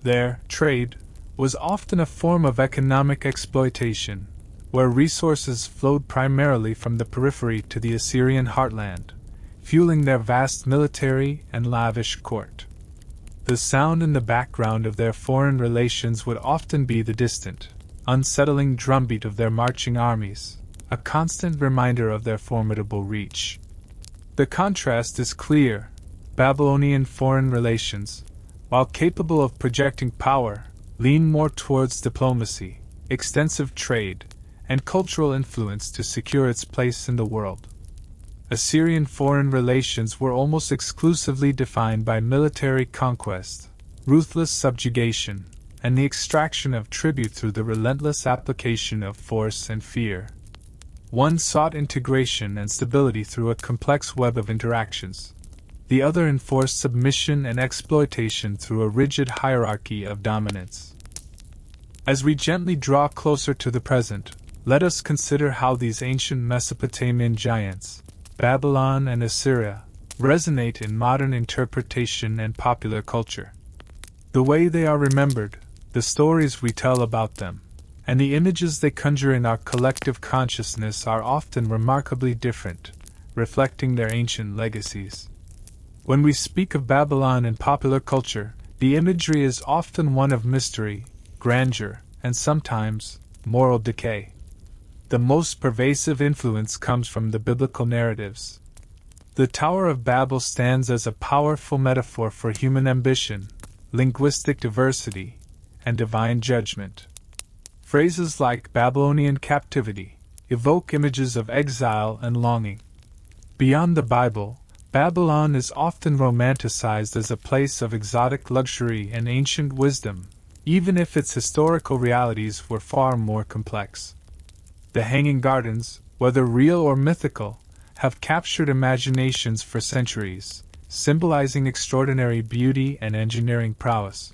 Their trade was often a form of economic exploitation, where resources flowed primarily from the periphery to the Assyrian heartland, fueling their vast military and lavish court. The sound in the background of their foreign relations would often be the distant, unsettling drumbeat of their marching armies, a constant reminder of their formidable reach. The contrast is clear. Babylonian foreign relations, while capable of projecting power, lean more towards diplomacy, extensive trade, and cultural influence to secure its place in the world. Assyrian foreign relations were almost exclusively defined by military conquest, ruthless subjugation, and the extraction of tribute through the relentless application of force and fear. One sought integration and stability through a complex web of interactions. The other enforced submission and exploitation through a rigid hierarchy of dominance. As we gently draw closer to the present, let us consider how these ancient Mesopotamian giants, Babylon and Assyria, resonate in modern interpretation and popular culture. The way they are remembered, the stories we tell about them, and the images they conjure in our collective consciousness are often remarkably different, reflecting their ancient legacies. When we speak of Babylon in popular culture, the imagery is often one of mystery, grandeur, and sometimes moral decay. The most pervasive influence comes from the biblical narratives. The Tower of Babel stands as a powerful metaphor for human ambition, linguistic diversity, and divine judgment. Phrases like Babylonian captivity evoke images of exile and longing. Beyond the Bible, Babylon is often romanticized as a place of exotic luxury and ancient wisdom, even if its historical realities were far more complex. The Hanging Gardens, whether real or mythical, have captured imaginations for centuries, symbolizing extraordinary beauty and engineering prowess.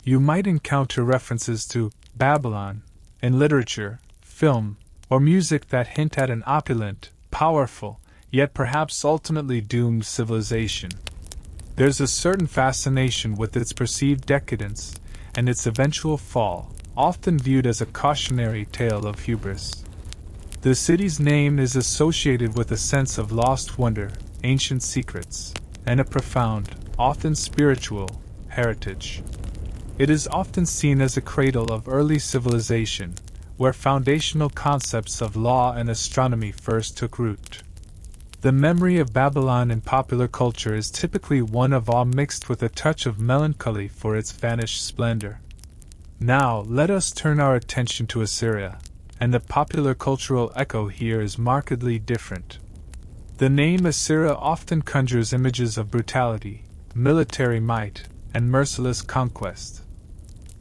You might encounter references to Babylon in literature, film, or music that hint at an opulent, powerful, yet perhaps ultimately doomed civilization. There's a certain fascination with its perceived decadence and its eventual fall, often viewed as a cautionary tale of hubris. The city's name is associated with a sense of lost wonder, ancient secrets, and a profound, often spiritual, heritage. It is often seen as a cradle of early civilization, where foundational concepts of law and astronomy first took root. The memory of Babylon in popular culture is typically one of awe mixed with a touch of melancholy for its vanished splendor. Now, let us turn our attention to Assyria, and the popular cultural echo here is markedly different. The name Assyria often conjures images of brutality, military might, and merciless conquest.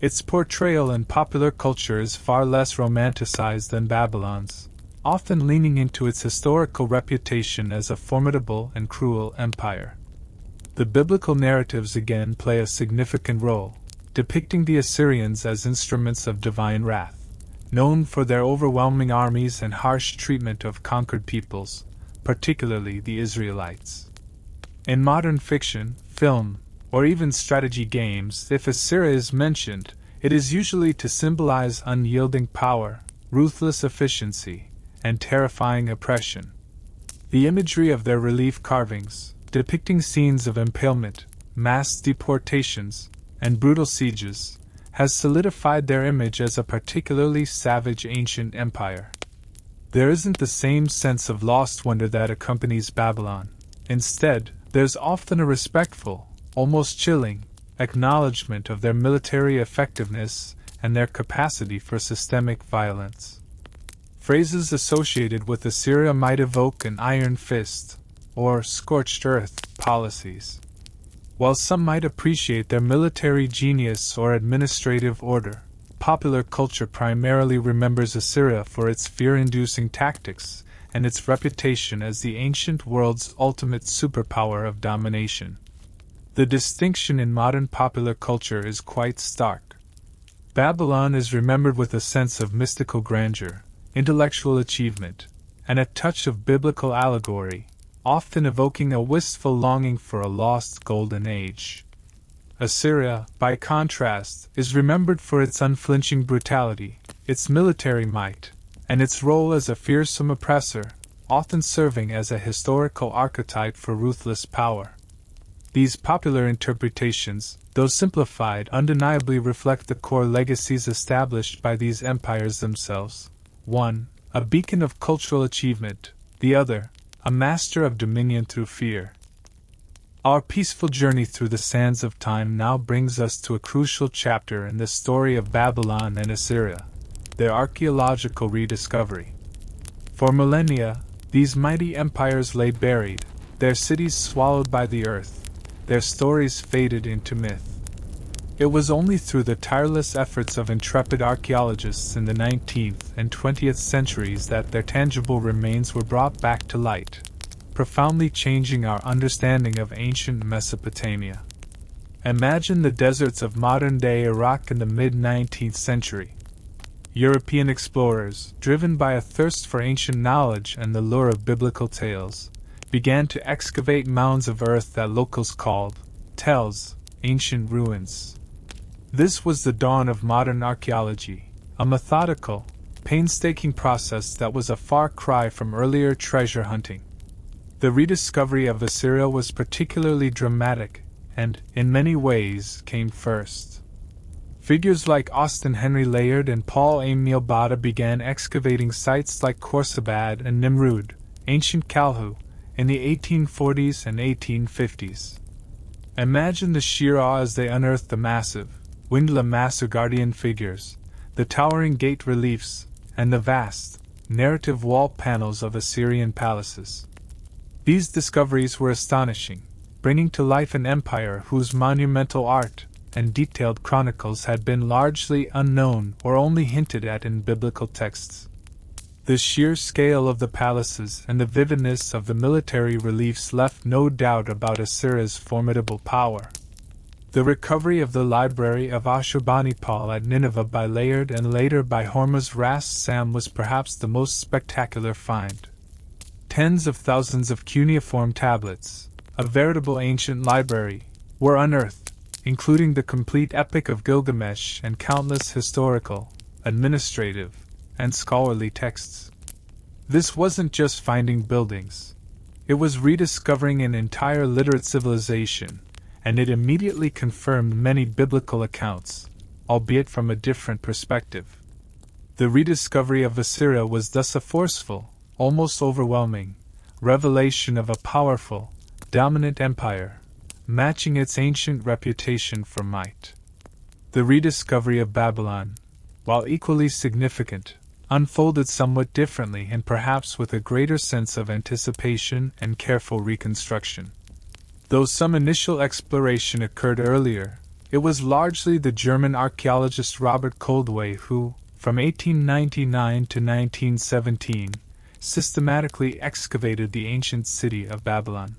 Its portrayal in popular culture is far less romanticized than Babylon's, often leaning into its historical reputation as a formidable and cruel empire. The biblical narratives again play a significant role, depicting the Assyrians as instruments of divine wrath, known for their overwhelming armies and harsh treatment of conquered peoples, particularly the Israelites. In modern fiction, film, or even strategy games, if Assyria is mentioned, it is usually to symbolize unyielding power, ruthless efficiency, and terrifying oppression. The imagery of their relief carvings, depicting scenes of impalement, mass deportations, and brutal sieges, has solidified their image as a particularly savage ancient empire. There isn't the same sense of lost wonder that accompanies Babylon. Instead, there's often a respectful, almost chilling, acknowledgement of their military effectiveness and their capacity for systemic violence. Phrases associated with Assyria might evoke an iron fist or scorched earth policies. While some might appreciate their military genius or administrative order, popular culture primarily remembers Assyria for its fear-inducing tactics and its reputation as the ancient world's ultimate superpower of domination. The distinction in modern popular culture is quite stark. Babylon is remembered with a sense of mystical grandeur, intellectual achievement, and a touch of biblical allegory, often evoking a wistful longing for a lost golden age. Assyria, by contrast, is remembered for its unflinching brutality, its military might, and its role as a fearsome oppressor, often serving as a historical archetype for ruthless power. These popular interpretations, though simplified, undeniably reflect the core legacies established by these empires themselves. One, a beacon of cultural achievement; the other, a master of dominion through fear. Our peaceful journey through the sands of time now brings us to a crucial chapter in the story of Babylon and Assyria, their archaeological rediscovery. For millennia, these mighty empires lay buried, their cities swallowed by the earth, their stories faded into myth. It was only through the tireless efforts of intrepid archaeologists in the 19th and 20th centuries that their tangible remains were brought back to light, profoundly changing our understanding of ancient Mesopotamia. Imagine the deserts of modern-day Iraq in the mid-19th century. European explorers, driven by a thirst for ancient knowledge and the lure of biblical tales, began to excavate mounds of earth that locals called tells, ancient ruins. This was the dawn of modern archaeology, a methodical, painstaking process that was a far cry from earlier treasure hunting. The rediscovery of Assyria was particularly dramatic, and, in many ways, came first. Figures like Austin Henry Layard and Paul Emil Botta began excavating sites like Khorsabad and Nimrud, ancient Kalhu, in the 1840s and 1850s. Imagine the sheer awe as they unearthed the massive, Windla Massagardian figures, the towering gate reliefs, and the vast, narrative wall panels of Assyrian palaces. These discoveries were astonishing, bringing to life an empire whose monumental art and detailed chronicles had been largely unknown or only hinted at in biblical texts. The sheer scale of the palaces and the vividness of the military reliefs left no doubt about Assyria's formidable power. The recovery of the library of Ashurbanipal at Nineveh by Layard and later by Hormuzd Ras Sam was perhaps the most spectacular find. Tens of thousands of cuneiform tablets, a veritable ancient library, were unearthed, including the complete Epic of Gilgamesh and countless historical, administrative, and scholarly texts. This wasn't just finding buildings. It was rediscovering an entire literate civilization, and it immediately confirmed many biblical accounts, albeit from a different perspective. The rediscovery of Assyria was thus a forceful, almost overwhelming, revelation of a powerful, dominant empire, matching its ancient reputation for might. The rediscovery of Babylon, while equally significant, unfolded somewhat differently and perhaps with a greater sense of anticipation and careful reconstruction. Though some initial exploration occurred earlier, it was largely the German archaeologist Robert Koldewey who, from 1899 to 1917, systematically excavated the ancient city of Babylon.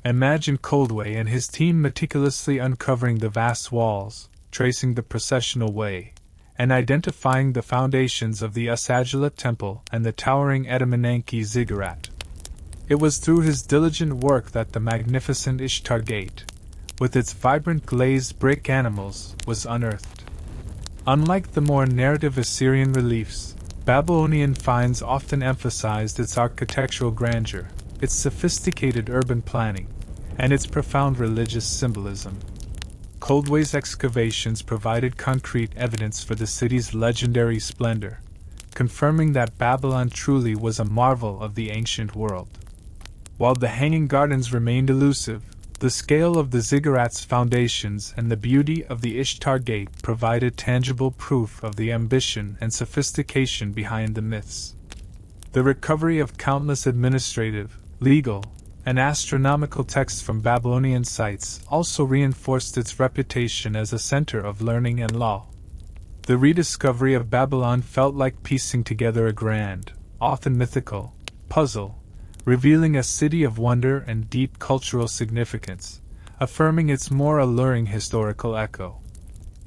Imagine Koldewey and his team meticulously uncovering the vast walls, tracing the processional way, and identifying the foundations of the Asagila Temple and the towering Edamananke ziggurat. It was through his diligent work that the magnificent Ishtar Gate, with its vibrant glazed brick animals, was unearthed. Unlike the more narrative Assyrian reliefs, Babylonian finds often emphasized its architectural grandeur, its sophisticated urban planning, and its profound religious symbolism. Koldewey's excavations provided concrete evidence for the city's legendary splendor, confirming that Babylon truly was a marvel of the ancient world. While the Hanging Gardens remained elusive, the scale of the ziggurat's foundations and the beauty of the Ishtar Gate provided tangible proof of the ambition and sophistication behind the myths. The recovery of countless administrative, legal, and astronomical texts from Babylonian sites also reinforced its reputation as a center of learning and law. The rediscovery of Babylon felt like piecing together a grand, often mythical, puzzle, revealing a city of wonder and deep cultural significance, affirming its more alluring historical echo.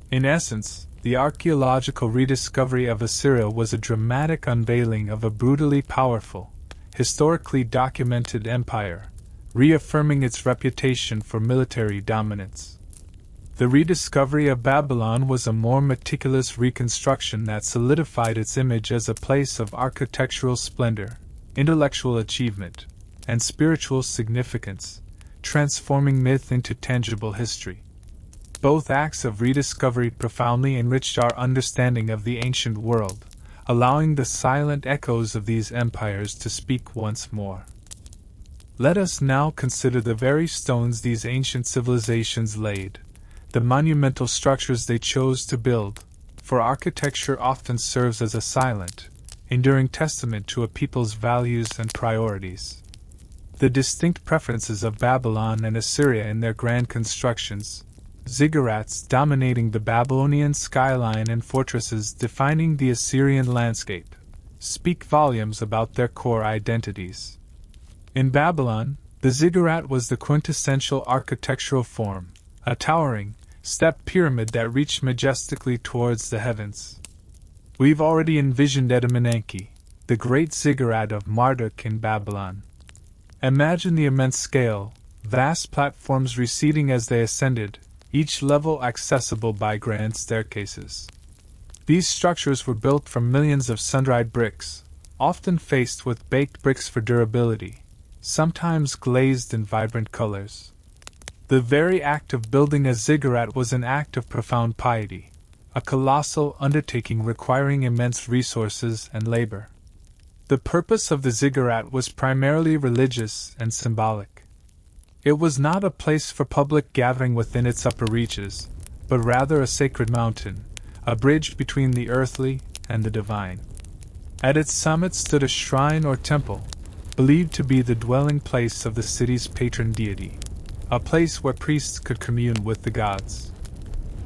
In essence, the archaeological rediscovery of Assyria was a dramatic unveiling of a brutally powerful, historically documented empire, reaffirming its reputation for military dominance. The rediscovery of Babylon was a more meticulous reconstruction that solidified its image as a place of architectural splendor, intellectual achievement, and spiritual significance, transforming myth into tangible history. Both acts of rediscovery profoundly enriched our understanding of the ancient world, allowing the silent echoes of these empires to speak once more. Let us now consider the very stones these ancient civilizations laid, the monumental structures they chose to build, for architecture often serves as a silent, enduring testament to a people's values and priorities. The distinct preferences of Babylon and Assyria in their grand constructions, ziggurats dominating the Babylonian skyline and fortresses defining the Assyrian landscape, speak volumes about their core identities. In Babylon, the ziggurat was the quintessential architectural form, a towering, stepped pyramid that reached majestically towards the heavens. We've already envisioned Etemenanke, the great ziggurat of Marduk in Babylon. Imagine the immense scale, vast platforms receding as they ascended, each level accessible by grand staircases. These structures were built from millions of sun-dried bricks, often faced with baked bricks for durability, sometimes glazed in vibrant colors. The very act of building a ziggurat was an act of profound piety, a colossal undertaking requiring immense resources and labor. The purpose of the ziggurat was primarily religious and symbolic. It was not a place for public gathering within its upper reaches, but rather a sacred mountain, a bridge between the earthly and the divine. At its summit stood a shrine or temple, believed to be the dwelling place of the city's patron deity, a place where priests could commune with the gods.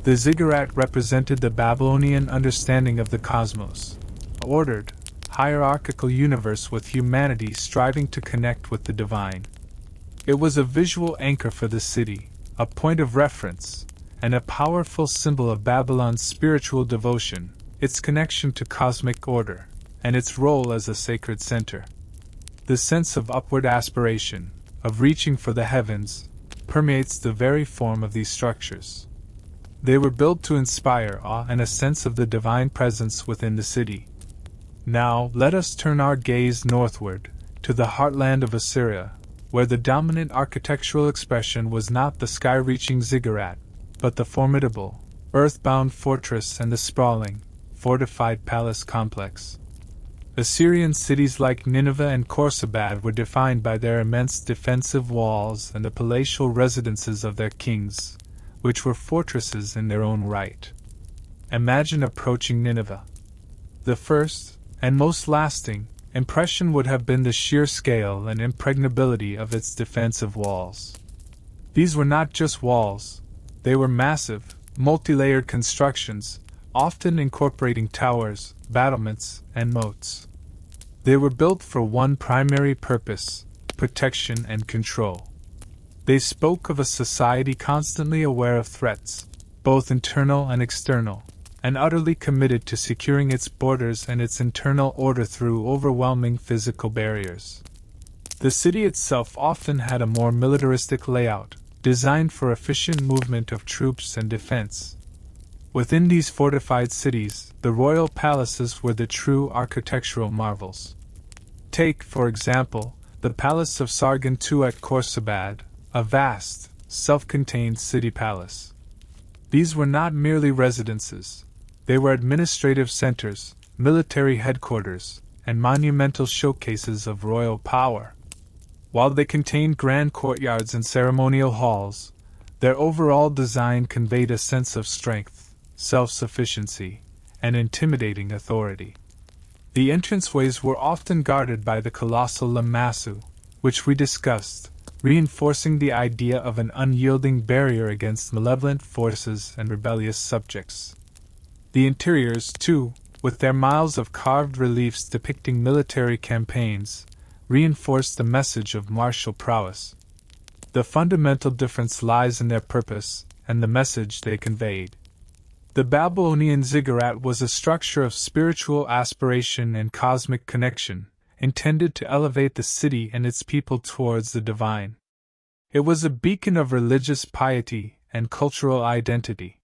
The ziggurat represented the Babylonian understanding of the cosmos, an ordered, hierarchical universe with humanity striving to connect with the divine. It was a visual anchor for the city, a point of reference, and a powerful symbol of Babylon's spiritual devotion, its connection to cosmic order, and its role as a sacred center. The sense of upward aspiration, of reaching for the heavens, permeates the very form of these structures. They were built to inspire awe and a sense of the divine presence within the city. Now, let us turn our gaze northward, to the heartland of Assyria, where the dominant architectural expression was not the sky-reaching ziggurat, but the formidable, earth-bound fortress and the sprawling, fortified palace complex. Assyrian cities like Nineveh and Khorsabad were defined by their immense defensive walls and the palatial residences of their kings, which were fortresses in their own right. Imagine approaching Nineveh. The first, and most lasting, impression would have been the sheer scale and impregnability of its defensive walls. These were not just walls, they were massive, multi-layered constructions, often incorporating towers, battlements, and moats. They were built for one primary purpose: protection and control. They spoke of a society constantly aware of threats, both internal and external, and utterly committed to securing its borders and its internal order through overwhelming physical barriers. The city itself often had a more militaristic layout, designed for efficient movement of troops and defense. Within these fortified cities, the royal palaces were the true architectural marvels. Take, for example, the Palace of Sargon II at Khorsabad, a vast, self-contained city palace. These were not merely residences. They were administrative centers, military headquarters, and monumental showcases of royal power. While they contained grand courtyards and ceremonial halls, their overall design conveyed a sense of strength, self-sufficiency, and intimidating authority. The entranceways were often guarded by the colossal lamassu, which we discussed, reinforcing the idea of an unyielding barrier against malevolent forces and rebellious subjects. The interiors, too, with their miles of carved reliefs depicting military campaigns, reinforced the message of martial prowess. The fundamental difference lies in their purpose and the message they conveyed. The Babylonian ziggurat was a structure of spiritual aspiration and cosmic connection, intended to elevate the city and its people towards the divine. It was a beacon of religious piety and cultural identity.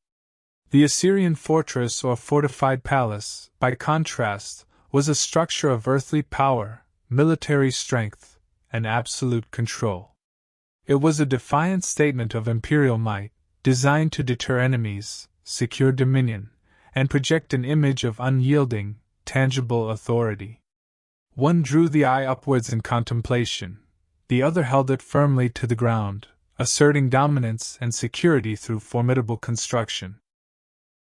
The Assyrian fortress or fortified palace, by contrast, was a structure of earthly power, military strength, and absolute control. It was a defiant statement of imperial might, designed to deter enemies, secure dominion, and project an image of unyielding, tangible authority. One drew the eye upwards in contemplation, the other held it firmly to the ground, asserting dominance and security through formidable construction.